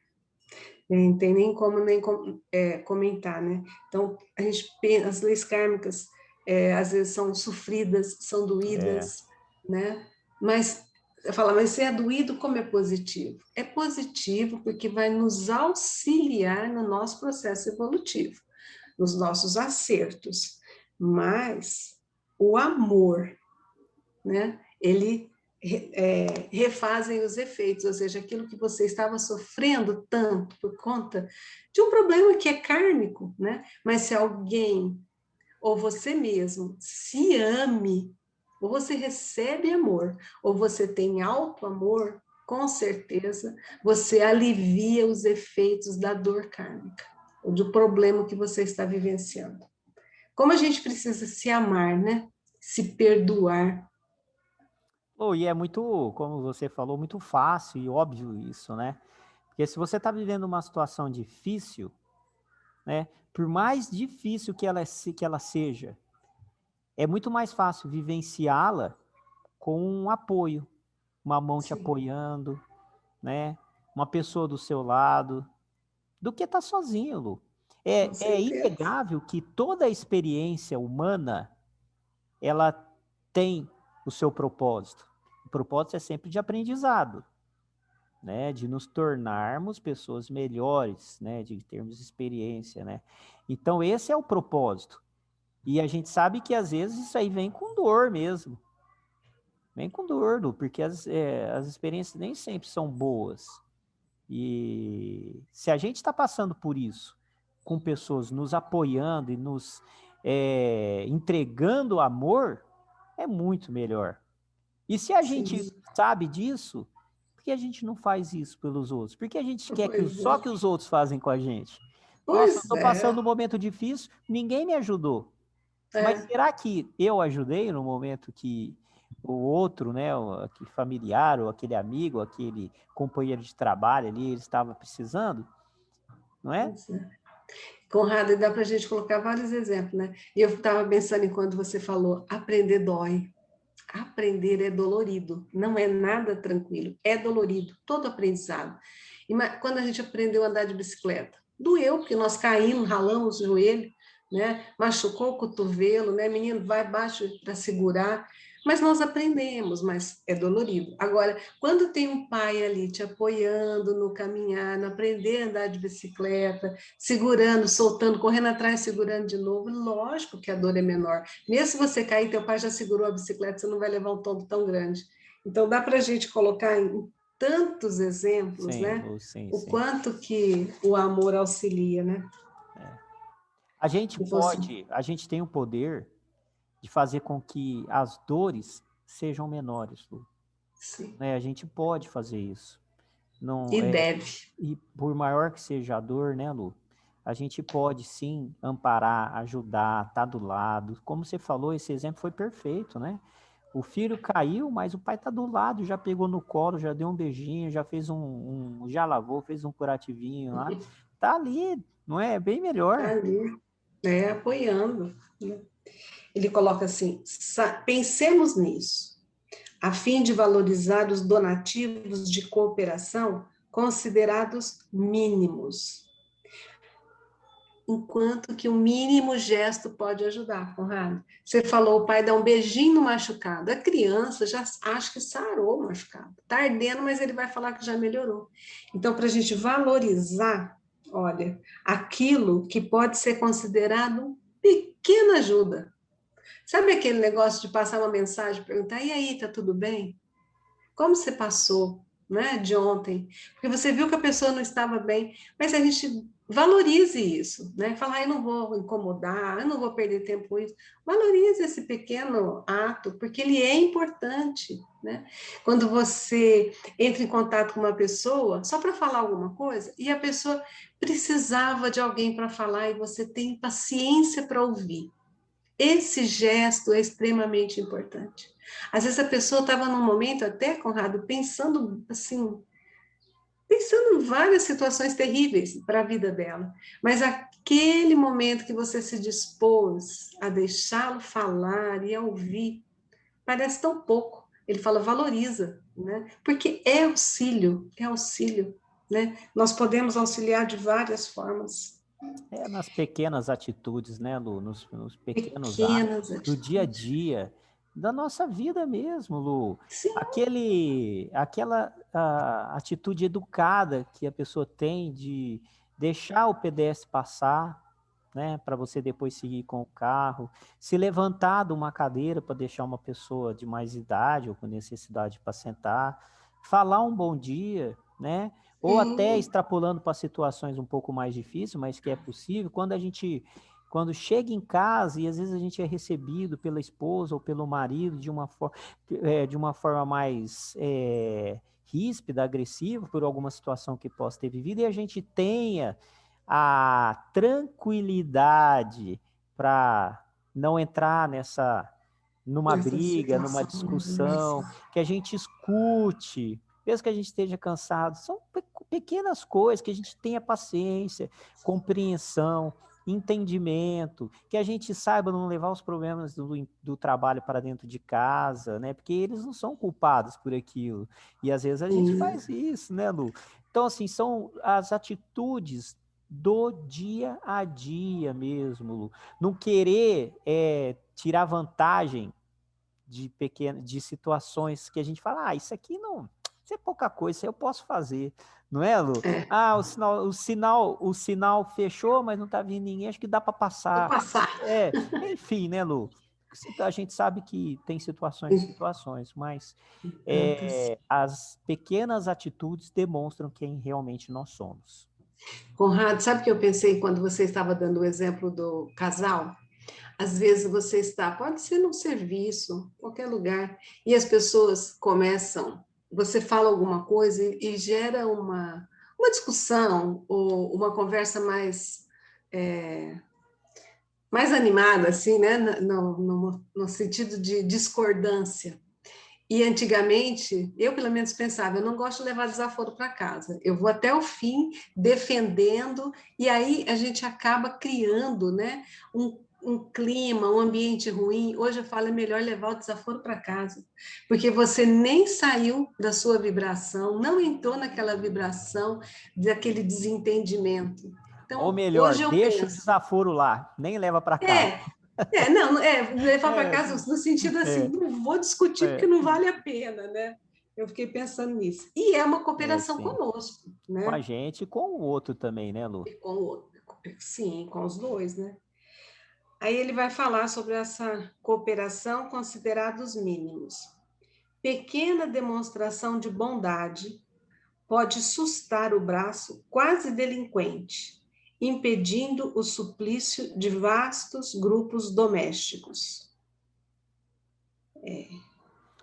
Não tem nem como comentar, né? Então, as leis kármicas, às vezes são sofridas, são doídas, né? Mas se é doído, como é positivo? É positivo porque vai nos auxiliar no nosso processo evolutivo, nos nossos acertos. Mas o amor, né? Ele refazem os efeitos, ou seja, aquilo que você estava sofrendo tanto por conta de um problema que é kármico, né? Mas se alguém ou você mesmo se ame, ou você recebe amor, ou você tem alto amor, com certeza você alivia os efeitos da dor kármica, ou do problema que você está vivenciando. Como a gente precisa se amar, né? Se perdoar. Oh, e é muito, como você falou, muito fácil e óbvio isso, né? Porque se você está vivendo uma situação difícil, né, por mais difícil que ela seja, é muito mais fácil vivenciá-la com um apoio, uma mão te Sim, apoiando, né, uma pessoa do seu lado, do que estar sozinho, Lu. com É certeza. inegável que toda a experiência humana, ela tem o seu propósito. O propósito é sempre de aprendizado, né, de nos tornarmos pessoas melhores, né, de termos experiência, né. Então esse é o propósito. E a gente sabe que às vezes isso aí vem com dor mesmo, vem com dor, Lu, porque as experiências nem sempre são boas. E se a gente está passando por isso, com pessoas nos apoiando e nos entregando amor, é muito melhor. E se a gente Sim, sabe disso, por que a gente não faz isso pelos outros? Por que a gente quer que pois só é. que os outros fazem com a gente? Nossa, eu Pois estou passando é, um momento difícil, ninguém me ajudou. Mas é. será que eu ajudei no momento que o outro, né, aquele familiar, ou aquele amigo, aquele companheiro de trabalho ali, ele estava precisando, não é? Pois é. Conrado, e dá para a gente colocar vários exemplos, né? E eu estava pensando enquanto você falou, aprender dói. Aprender é dolorido, não é nada tranquilo, é dolorido, todo aprendizado. E quando a gente aprendeu a andar de bicicleta, doeu, porque nós caímos, ralamos o joelho, né? Machucou o cotovelo, né? Menino, vai baixo para segurar, mas nós aprendemos, mas é dolorido. Agora, quando tem um pai ali te apoiando no caminhar, no aprender a andar de bicicleta, segurando, soltando, correndo atrás, segurando de novo, lógico que a dor é menor. Mesmo se você cair, teu pai já segurou a bicicleta, você não vai levar um tombo tão grande. Então, dá para a gente colocar em tantos exemplos, Sim, né? sim, O sim. quanto que o amor auxilia, né? E você, A gente tem o poder de fazer com que as dores sejam menores, Lu, sim. né? A gente pode fazer isso. Não E é, deve. e por maior que seja a dor, né, Lu? A gente pode sim amparar, ajudar, estar do lado. Como você falou, esse exemplo foi perfeito, né? O filho caiu, mas o pai está do lado, já pegou no colo, já deu um beijinho, já fez já lavou, fez um curativinho lá. Tá ali, não é? É bem Tá melhor. ali, né? Apoiando. Né? Ele coloca assim: pensemos nisso, a fim de valorizar os donativos de cooperação considerados mínimos, enquanto que o mínimo gesto pode ajudar, Conrado. Você falou, o pai dá um beijinho no machucado. A criança já acha que sarou o machucado. Está ardendo, mas ele vai falar que já melhorou. Então, para a gente valorizar, olha, aquilo que pode ser considerado pequena ajuda. Sabe aquele negócio de passar uma mensagem, perguntar, e aí, tá tudo bem? Como você passou, né, de ontem? Porque você viu que a pessoa não estava bem, mas a gente valorize isso, né? Falar, eu não vou incomodar, eu não vou perder tempo com isso. Valorize esse pequeno ato, porque ele é importante, né? Quando você entra em contato com uma pessoa só para falar alguma coisa e a pessoa precisava de alguém para falar e você tem paciência para ouvir. Esse gesto é extremamente importante. Às vezes a pessoa estava num momento até, Conrado, pensando assim, pensando em várias situações terríveis para a vida dela, mas aquele momento que você se dispôs a deixá-lo falar e a ouvir, parece tão pouco. Ele fala, valoriza, né? Porque é auxílio, né? Nós podemos auxiliar de várias formas, É nas pequenas atitudes, né, Lu? Nos pequenos pequenas atos do dia a atitudes. dia, da nossa vida mesmo, Lu. Sim, Aquela atitude educada que a pessoa tem de deixar o pedestre passar, né, para você depois seguir com o carro, se levantar de uma cadeira para deixar uma pessoa de mais idade ou com necessidade para sentar, falar um bom dia, né? Ou até sim. extrapolando para situações um pouco mais difíceis, mas que é possível, quando chega em casa e às vezes a gente é recebido pela esposa ou pelo marido de uma forma mais ríspida, agressiva, por alguma situação que possa ter vivido, e a gente tenha a tranquilidade para não entrar numa Nessa briga, numa situação, né? discussão, que a gente escute, mesmo que a gente esteja cansado, são pequenas coisas, que a gente tenha paciência, compreensão, entendimento, que a gente saiba não levar os problemas do trabalho para dentro de casa, né? Porque eles não são culpados por aquilo. E às vezes a gente Sim. faz isso, né, Lu? Então, assim, são as atitudes do dia a dia mesmo, Lu. Não querer tirar vantagem de situações que a gente fala, isso aqui não, isso é pouca coisa, isso aí eu posso fazer, não é, Lu? É, O sinal fechou, mas não tá vindo ninguém, acho que dá para vou passar. passar. Enfim, né, Lu? A gente sabe que tem situações, mas Tantas. as pequenas atitudes demonstram quem realmente nós somos. Conrado, sabe o que eu pensei quando você estava dando o exemplo do casal? Às vezes você está, pode ser num serviço, qualquer lugar, e as pessoas começam, você fala alguma coisa e gera uma discussão ou uma conversa mais animada, assim, né? No sentido de discordância. E antigamente, eu pelo menos pensava, eu não gosto de levar desaforo para casa. Eu vou até o fim defendendo, e aí a gente acaba criando, né, um clima, um ambiente ruim. Hoje eu falo, é melhor levar o desaforo para casa, porque você nem saiu da sua vibração, não entrou naquela vibração daquele desentendimento. Ou Então, melhor, hoje eu deixa o penso, desaforo lá, nem leva para casa. é, não, levar para É, casa no sentido assim, é, não vou discutir porque é, não vale a pena, né? Eu fiquei pensando nisso. E é uma cooperação sim. conosco, Com a né? gente e com o outro também, né, Lu? E com o outro. Sim, com os dois, né? Aí ele vai falar sobre essa cooperação considerados mínimos. Pequena demonstração de bondade pode sustar o braço quase delinquente, impedindo o suplício de vastos grupos domésticos. Pode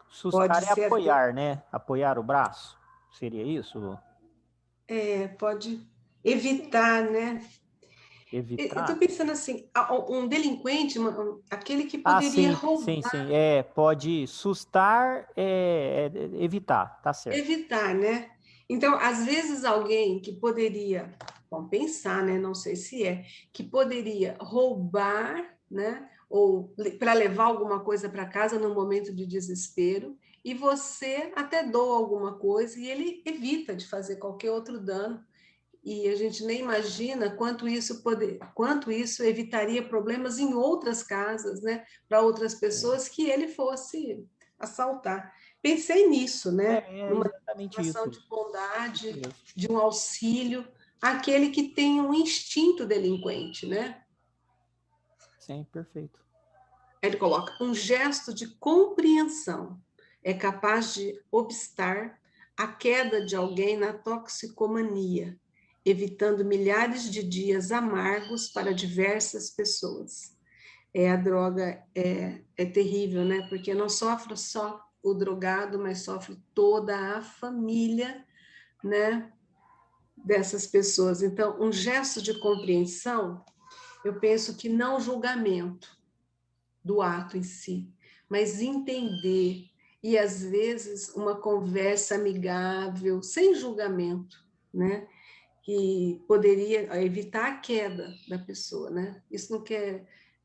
Sustar é ser até apoiar, né? Apoiar o braço. Seria isso, Lu? pode evitar, né? Eu estou Evitar? pensando assim, um delinquente, aquele que Ah, poderia sim, sim, roubar, sim. Pode sustar, evitar, tá certo. evitar, né? Então, às vezes alguém que poderia, vamos pensar, né? Não sei se que poderia roubar, né? Ou para levar alguma coisa para casa num momento de desespero, e você até doa alguma coisa e ele evita de fazer qualquer outro dano. E a gente nem imagina quanto isso evitaria problemas em outras casas, né, para outras É, pessoas que ele fosse assaltar. Pensei nisso, né, é numa exatamente demonstração isso. de Isso bondade, mesmo. de um auxílio àquele que tem um instinto delinquente, né? Sim, perfeito. Ele coloca um gesto de compreensão é capaz de obstar a queda de alguém na toxicomania, evitando milhares de dias amargos para diversas pessoas. A droga é terrível, né? Porque não sofre só o drogado, mas sofre toda a família, né? Dessas pessoas. Então, um gesto de compreensão, eu penso que não julgamento do ato em si, mas entender e às vezes uma conversa amigável, sem julgamento, né? Que poderia evitar a queda da pessoa, né? Isso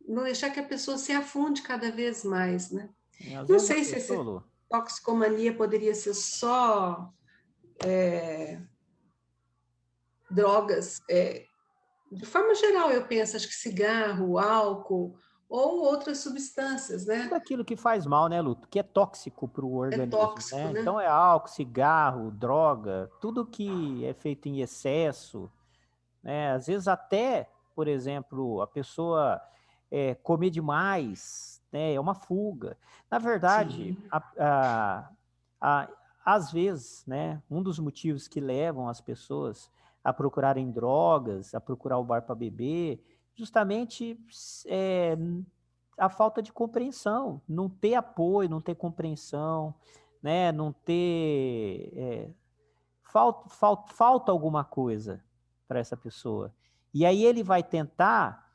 não deixar que a pessoa se afunde cada vez mais, né? E às Não vezes a sei se pessoa, esse Lu, toxicomania poderia ser só drogas, de forma geral, eu penso, acho que cigarro, álcool ou outras substâncias, tudo né? aquilo que faz mal, né, Lu? Que é tóxico para o É organismo, tóxico, né? né? Então é álcool, cigarro, droga, tudo que é feito em excesso, né? Às vezes até, por exemplo, a pessoa comer demais, né? É uma fuga. Na verdade, Sim. a- às vezes, né? Um dos motivos que levam as pessoas a procurarem drogas, a procurar o bar para beber, justamente é, a falta de compreensão, não ter apoio, não ter compreensão, né? Não ter falta alguma coisa para essa pessoa. E aí ele vai tentar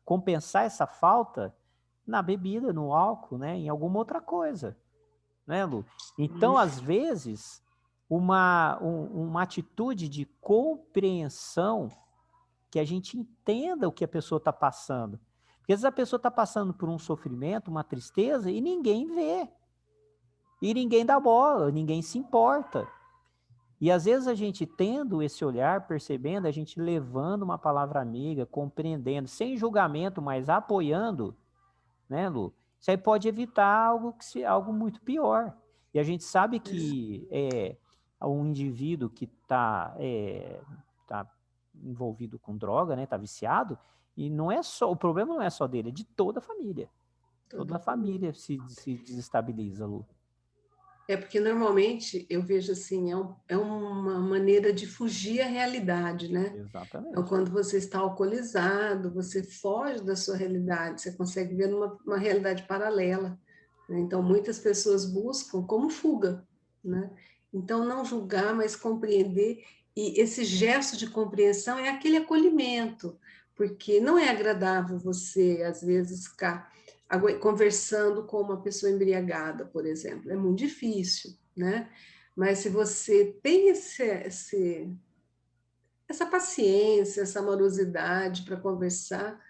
compensar essa falta na bebida, no álcool, né, em alguma outra coisa. né, Lu? Então, às vezes, uma atitude de compreensão, que a gente entenda o que a pessoa está passando. Porque às vezes a pessoa está passando por um sofrimento, uma tristeza, e ninguém vê. E ninguém dá bola, ninguém se importa. E às vezes a gente tendo esse olhar, percebendo, a gente levando uma palavra amiga, compreendendo, sem julgamento, mas apoiando, né, Lu? Isso aí pode evitar algo muito pior. E a gente sabe que um indivíduo que tá envolvido com droga, né, tá viciado, e não é só, o problema não é só dele, é de toda a família. Toda Toda a família. família se desestabiliza, Lu. É porque normalmente eu vejo assim, é uma maneira de fugir à realidade, né? Então, Exatamente. quando você está alcoolizado, você foge da sua realidade, você consegue ver uma realidade paralela, né? Então, muitas pessoas buscam como fuga, né? Então, não julgar, mas compreender, e esse gesto de compreensão é aquele acolhimento, porque não é agradável você, às vezes, ficar conversando com uma pessoa embriagada, por exemplo, é muito difícil, né? Mas se você tem essa paciência, essa amorosidade para conversar,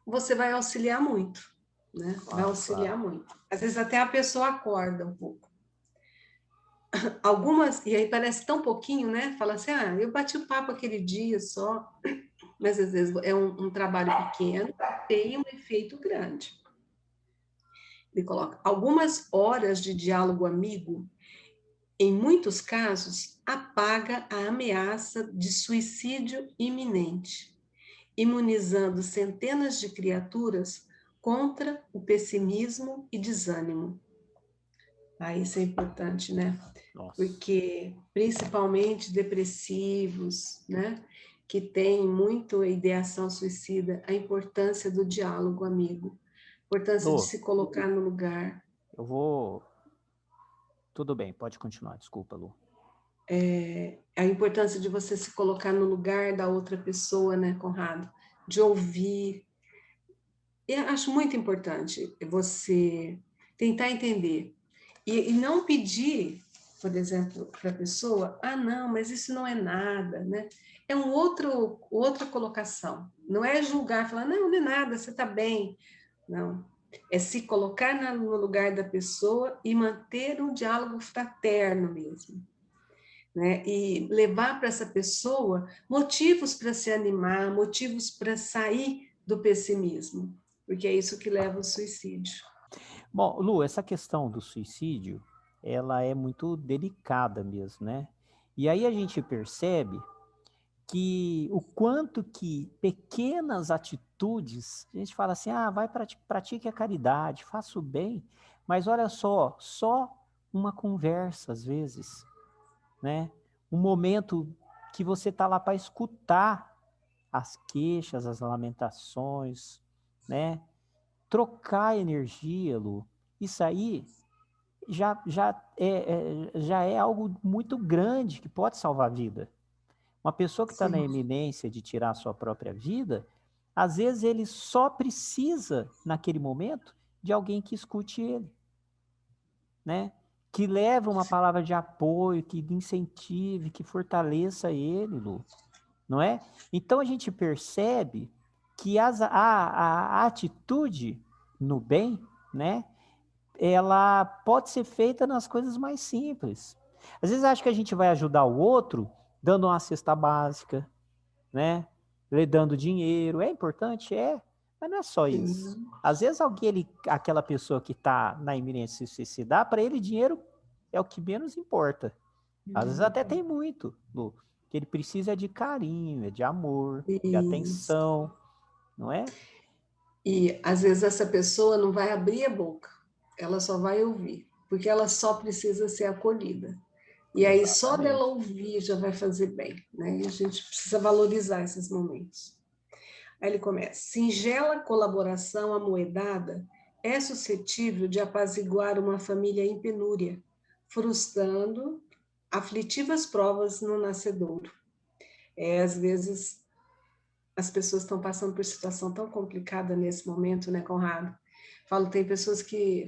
você vai auxiliar muito, né? Vai Claro, claro. auxiliar muito. Às vezes até a pessoa acorda um pouco. Algumas, e aí parece tão pouquinho, né? Fala assim, eu bati o papo aquele dia só, mas às vezes é um trabalho pequeno, tem um efeito grande. Ele coloca algumas horas de diálogo amigo, em muitos casos, apaga a ameaça de suicídio iminente, imunizando centenas de criaturas contra o pessimismo e desânimo. Isso é importante, né? Nossa. Porque, principalmente depressivos, né? Que têm muito ideação suicida, a importância do diálogo amigo, a importância de Lu, se colocar no lugar, eu vou. Tudo bem, pode continuar, desculpa, Lu. a importância de você se colocar no lugar da outra pessoa, né, Conrado? De ouvir. Eu acho muito importante você tentar entender e não pedir, por exemplo, para a pessoa, não, mas isso não é nada, né? É outra colocação. Não é julgar, falar, não é nada, você está bem. Não. É se colocar no lugar da pessoa e manter um diálogo fraterno mesmo, né? E levar para essa pessoa motivos para se animar, motivos para sair do pessimismo, porque é isso que leva ao suicídio. Bom, Lu, essa questão do suicídio, ela é muito delicada mesmo, né? E aí a gente percebe que o quanto que pequenas atitudes, a gente fala assim, vai pratique a caridade, faça o bem, mas olha só uma conversa às vezes, né? Um momento que você tá lá para escutar as queixas, as lamentações, né? Trocar energia, Lu, isso aí já é algo muito grande que pode salvar a vida. Uma pessoa que está na Sim. iminência de tirar a sua própria vida, às vezes ele só precisa, naquele momento, de alguém que escute ele, né? Que leve uma palavra de apoio, que incentive, que fortaleça ele, Lu, não é? Então a gente percebe que a atitude no bem, né? Ela pode ser feita nas coisas mais simples. Às vezes acho que a gente vai ajudar o outro dando uma cesta básica, né? Lhe dando dinheiro. É importante? É, mas não é só isso. Sim. Às vezes aquela pessoa que está na iminência de se suicidar, para ele dinheiro é o que menos importa. Às vezes até tem muito, Lu, que ele precisa de carinho, de amor, de Isso. atenção, não é? E às vezes essa pessoa não vai abrir a boca, ela só vai ouvir, porque ela só precisa ser acolhida. E aí só dela Exatamente. ouvir já vai fazer bem, né? E a gente precisa valorizar esses momentos. Aí ele começa: singela colaboração amoedada é suscetível de apaziguar uma família em penúria, frustrando aflitivas provas no nascedouro. Às vezes as pessoas estão passando por situação tão complicada nesse momento, né, Conrado? Falo, tem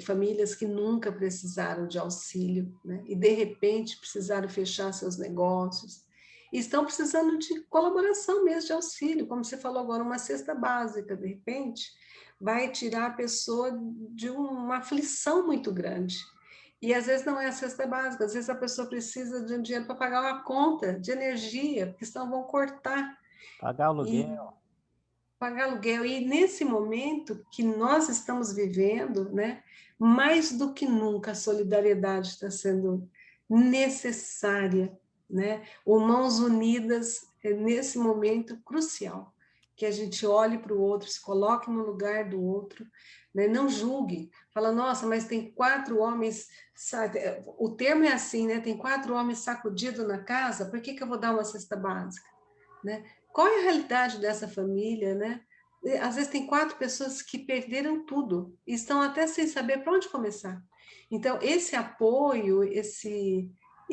famílias que nunca precisaram de auxílio, né? E de repente precisaram fechar seus negócios. E estão precisando de colaboração mesmo, de auxílio, como você falou agora, uma cesta básica, de repente, vai tirar a pessoa de uma aflição muito grande. E às vezes não é a cesta básica, às vezes a pessoa precisa de um dinheiro para pagar uma conta de energia, porque senão vão cortar. Pagar E aluguel. pagar aluguel. E nesse momento que nós estamos vivendo, né, mais do que nunca a solidariedade está sendo necessária, né? O Mãos Unidas é nesse momento crucial, que a gente olhe para o outro, se coloque no lugar do outro, né? Não julgue. Fala, nossa, mas tem 4 homens, o termo é assim, né? Tem 4 homens sacudidos na casa, por que eu vou dar uma cesta básica? Né? Qual é a realidade dessa família, né? Às vezes tem 4 pessoas que perderam tudo e estão até sem saber para onde começar. Então, esse apoio, e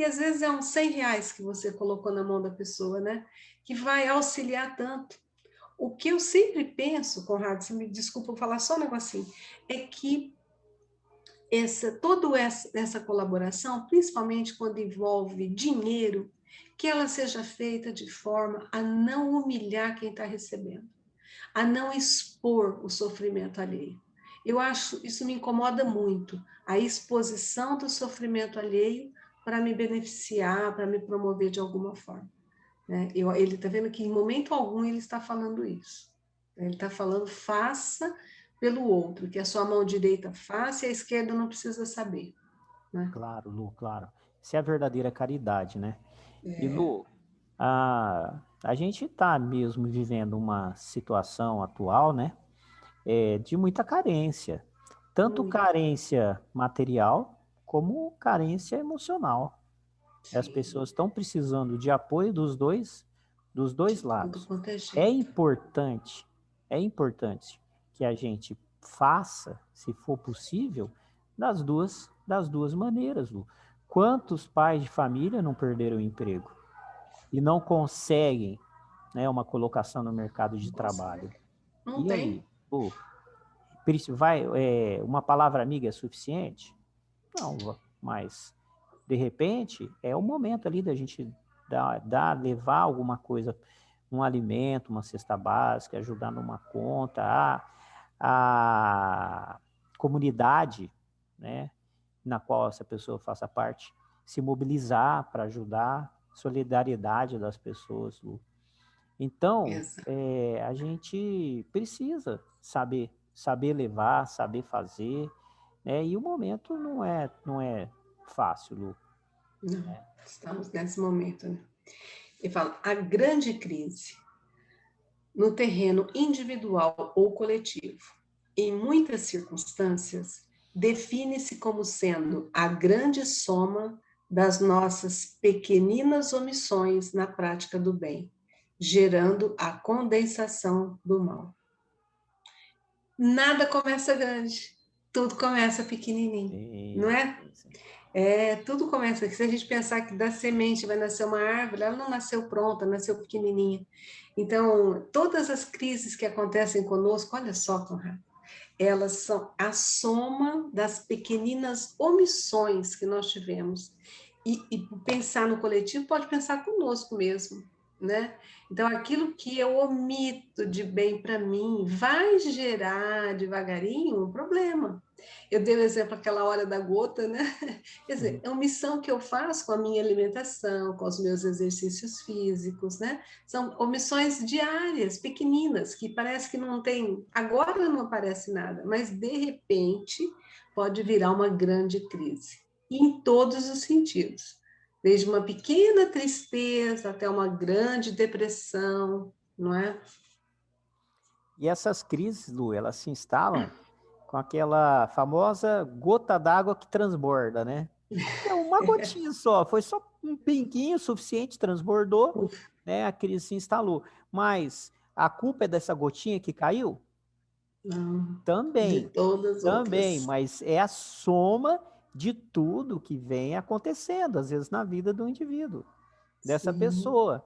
às vezes é uns R$ 100 que você colocou na mão da pessoa, né? Que vai auxiliar tanto. O que eu sempre penso, Conrado, se me desculpa eu falar só um negocinho, é que toda essa colaboração, principalmente quando envolve dinheiro, que ela seja feita de forma a não humilhar quem está recebendo, a não expor o sofrimento alheio. Eu acho, isso me incomoda muito, a exposição do sofrimento alheio para me beneficiar, para me promover de alguma forma. Né? Ele está vendo que em momento algum ele está falando isso. Ele está falando, faça pelo outro, que a sua mão direita faça e a esquerda não precisa saber. Né? Claro, Lu, claro. Isso é a verdadeira caridade, né? E, É, Lu, a gente está mesmo vivendo uma situação atual, né? De muita carência. Tanto muito, carência material, como carência emocional. As sim, pessoas estão precisando de apoio dos de dois tudo lados. quanto é É jeito. importante, é importante que a gente faça, se for possível, das duas maneiras, Lu. Quantos pais de família não perderam o emprego e não conseguem, né, uma colocação no mercado Não de consegue. trabalho? Não E aí, tem. Lu, uma palavra amiga é suficiente? Não, mas de repente é o momento ali da gente levar alguma coisa, um alimento, uma cesta básica, ajudar numa conta, a comunidade, né, na qual essa pessoa faça parte, se mobilizar para ajudar, solidariedade das pessoas. Lu. Então, Exato. a gente precisa saber levar, saber fazer, né? E o momento não é fácil, Lu. Não, estamos nesse momento. Né? E fala, a grande crise no terreno individual ou coletivo, em muitas circunstâncias, define-se como sendo a grande soma das nossas pequeninas omissões na prática do bem, gerando a condensação do mal. Nada começa grande, tudo começa pequenininho, não Sim, é? sim, sim. Tudo começa aqui. Se a gente pensar que da semente vai nascer uma árvore, ela não nasceu pronta, nasceu pequenininha. Então, todas as crises que acontecem conosco, olha só, Conrado, elas são a soma das pequeninas omissões que nós tivemos. E pensar no coletivo pode pensar conosco mesmo, né? Então, aquilo que eu omito de bem para mim vai gerar devagarinho um problema. Eu dei o exemplo aquela hora da gota, né? Quer dizer, Uhum. é uma omissão que eu faço com a minha alimentação, com os meus exercícios físicos, né? São omissões diárias, pequeninas, que parece que não tem, agora não aparece nada, mas de repente pode virar uma grande crise, em todos os sentidos, desde uma pequena tristeza até uma grande depressão, não é? E essas crises, Lu, elas se instalam com aquela famosa gota d'água que transborda, né? É uma gotinha só, foi só um pinguinho suficiente, transbordou, né? A crise se instalou. Mas a culpa é dessa gotinha que caiu? Não, de Também, todas as também, outras. mas é a soma de tudo que vem acontecendo, às vezes, na vida do indivíduo, dessa Sim, pessoa,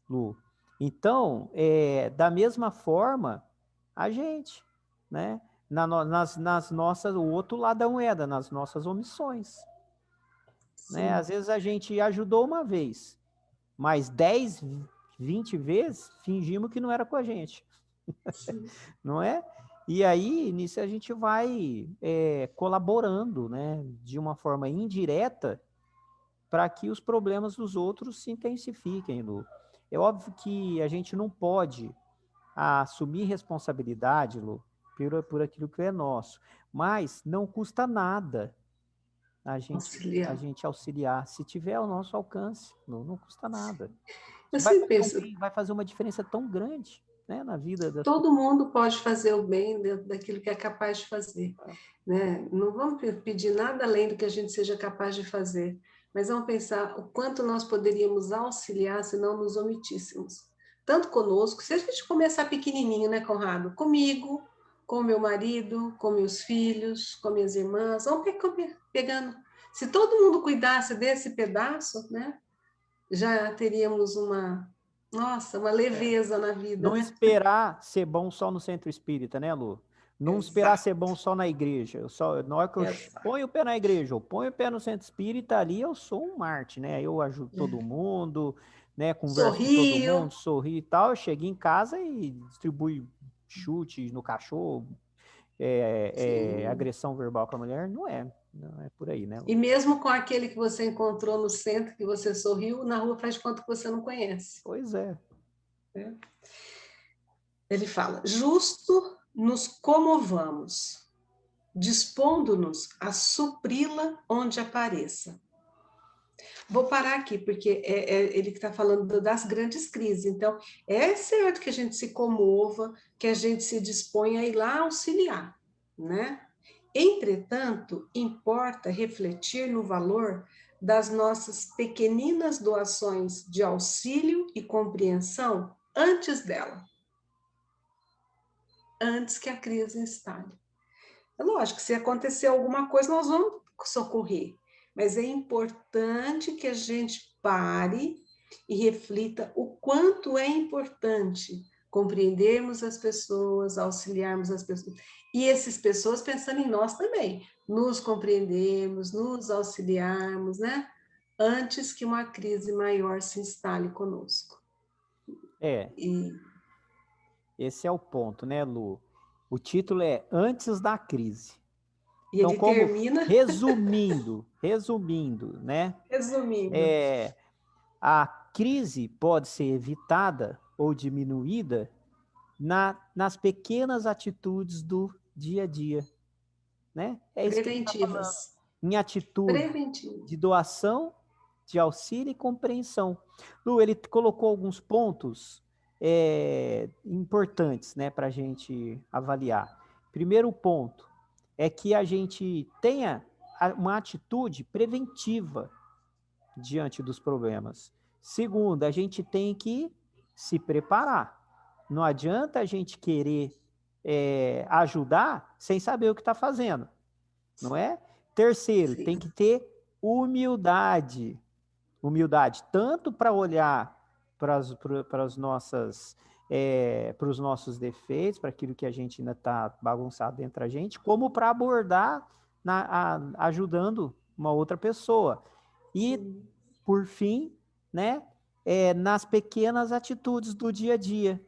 Lu. Então, da mesma forma, a gente, né? nas nossas, o outro lado da moeda, nas nossas omissões. Né? Às vezes a gente ajudou uma vez, mas 10, 20 vezes fingimos que não era com a gente. Não é? E aí, nisso a gente vai colaborando, né, de uma forma indireta para que os problemas dos outros se intensifiquem, Lu. É óbvio que a gente não pode assumir responsabilidade, Lu, por aquilo que é nosso, mas não custa nada a gente auxiliar, se tiver ao nosso alcance, não custa nada. Eu sempre penso, vai fazer uma diferença tão grande, né, na vida das todo mundo pode fazer o bem dentro daquilo que é capaz de fazer, né? Não vamos pedir nada além do que a gente seja capaz de fazer, mas vamos pensar o quanto nós poderíamos auxiliar se não nos omitíssemos. Tanto conosco, se a gente começar pequenininho, né, Conrado? Comigo, com meu marido, com meus filhos, com minhas irmãs, vamos pegando. Se todo mundo cuidasse desse pedaço, né, já teríamos uma leveza na vida, Não né? esperar ser bom só no centro espírita, né, Lu? Não esperar ser bom só na igreja. Na hora que eu ponho o pé na igreja, eu ponho o pé no centro espírita, ali eu sou um Marte, né? Eu ajudo todo mundo, né? Converso com todo mundo, sorrio e tal. Eu chego em casa e distribuo chute no cachorro, agressão verbal com a mulher. Não é por aí, né, Lu? E mesmo com aquele que você encontrou no centro, que você sorriu, na rua faz de conta que você não conhece. Pois é. Ele fala, justo nos comovamos, dispondo-nos a supri-la onde apareça. Vou parar aqui, porque ele que está falando das grandes crises. Então, é certo que a gente se comova, que a gente se disponha a ir lá auxiliar, né? Entretanto, importa refletir no valor das nossas pequeninas doações de auxílio e compreensão antes dela, antes que a crise instale. É lógico que se acontecer alguma coisa, nós vamos socorrer, mas é importante que a gente pare e reflita o quanto é importante compreendermos as pessoas, auxiliarmos as pessoas, e essas pessoas pensando em nós também, nos compreendermos, nos auxiliarmos, né? Antes que uma crise maior se instale conosco. Esse é o ponto, né, Lu? O título é Antes da Crise. E então, ele termina... Resumindo, né? Resumindo. A crise pode ser evitada ou diminuída nas pequenas atitudes do dia a dia, né? É isso preventivas. Que em atitude de doação, de auxílio e compreensão. Lu, ele colocou alguns pontos importantes, né, para a gente avaliar. Primeiro ponto é que a gente tenha uma atitude preventiva diante dos problemas. Segundo, a gente tem que se preparar. Não adianta a gente querer ajudar sem saber o que está fazendo, não é? Terceiro, tem que ter humildade. Humildade, tanto para olhar para os nossos defeitos, para aquilo que a gente ainda está bagunçado dentro da gente, como para abordar ajudando uma outra pessoa. E, por fim, né, nas pequenas atitudes do dia a dia.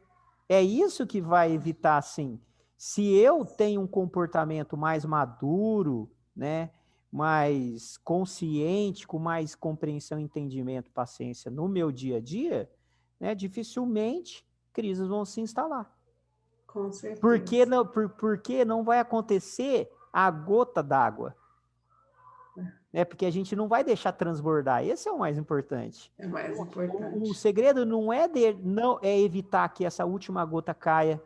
É isso que vai evitar, assim, se eu tenho um comportamento mais maduro, né, mais consciente, com mais compreensão, entendimento, paciência no meu dia a dia, né, dificilmente crises vão se instalar. Com certeza. Porque não vai acontecer a gota d'água. Porque a gente não vai deixar transbordar. Esse é o mais importante. É mais importante. O segredo não é evitar que essa última gota caia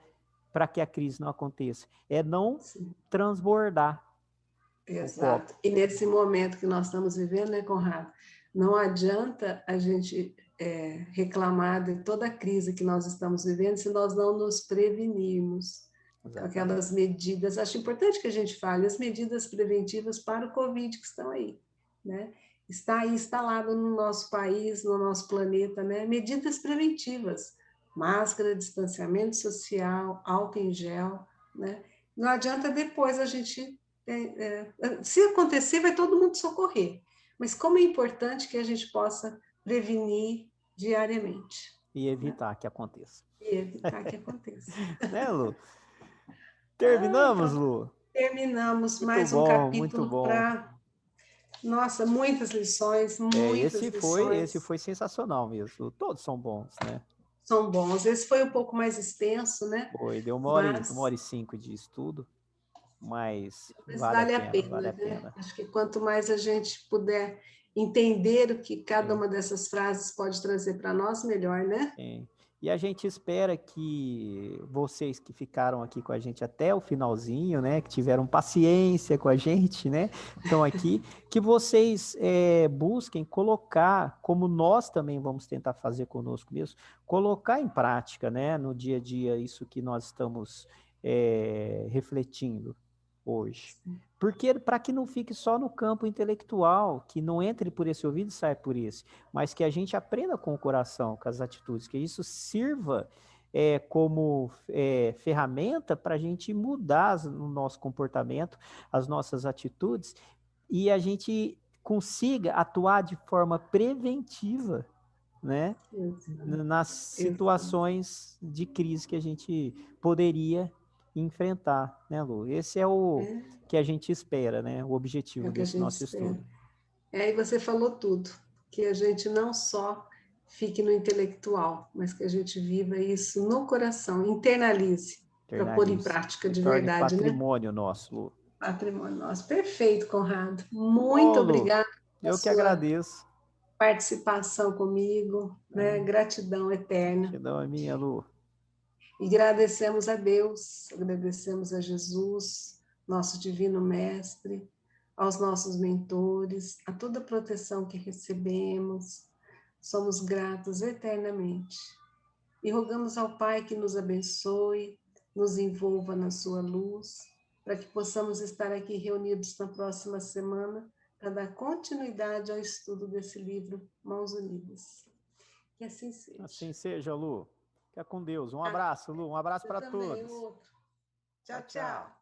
para que a crise não aconteça. É não transbordar. Exato. E nesse momento que nós estamos vivendo, né, Conrado? Não adianta a gente reclamar de toda a crise que nós estamos vivendo se nós não nos prevenirmos. Então, aquelas medidas, acho importante que a gente fale, as medidas preventivas para o Covid que estão aí, né? Está aí instalado no nosso país, no nosso planeta, né? Medidas preventivas, máscara, distanciamento social, álcool em gel, né? Não adianta depois a gente... se acontecer, vai todo mundo socorrer. Mas como é importante que a gente possa prevenir diariamente. E evitar que aconteça. E evitar que aconteça. Né, Lu? Terminamos, Então, Lu? terminamos Muito mais um bom, muito capítulo bom. para... Nossa, muitas lições, Esse muitas esse lições. foi sensacional mesmo. Todos são bons, né? São bons. Esse foi um pouco mais extenso, né? Foi, deu uma Mas hora e 5 de estudo, mas vale a vale a pena, vale pena, a né? pena. Acho que quanto mais a gente puder entender o que cada Sim, uma dessas frases pode trazer para nós, melhor, né? sim. E a gente espera que vocês que ficaram aqui com a gente até o finalzinho, né, que tiveram paciência com a gente, né, estão aqui, que vocês busquem colocar, como nós também vamos tentar fazer conosco mesmo, colocar em prática, né, no dia a dia isso que nós estamos refletindo hoje. Porque para que não fique só no campo intelectual, que não entre por esse ouvido e saia por esse, mas que a gente aprenda com o coração, com as atitudes, que isso sirva como ferramenta para a gente mudar o nosso comportamento, as nossas atitudes, e a gente consiga atuar de forma preventiva, né, Exato. nas Exato. situações de crise que a gente poderia enfrentar, né, Lu? Esse é o É, que a gente espera, né, o é objetivo o que a desse gente nosso espera. estudo. E você falou tudo, que a gente não só fique no intelectual, mas que a gente viva isso no coração, internalize, para pôr em Internalize, prática se de torne verdade, né? patrimônio nosso, Lu. Patrimônio nosso. Perfeito, Conrado. Que Muito bom, Lu. obrigada pela Eu que sua agradeço. participação comigo, né? A Gratidão eterna. gratidão é minha, Lu. E agradecemos a Deus, agradecemos a Jesus, nosso divino mestre, aos nossos mentores, a toda a proteção que recebemos. Somos gratos eternamente. E rogamos ao Pai que nos abençoe, nos envolva na sua luz, para que possamos estar aqui reunidos na próxima semana para dar continuidade ao estudo desse livro Mãos Unidas. Que assim seja. Assim seja, Lu. Fica com Deus. Um Ah, abraço, Lu. Um abraço você para também, todos. outro. Tchau, Tchau, tchau. tchau.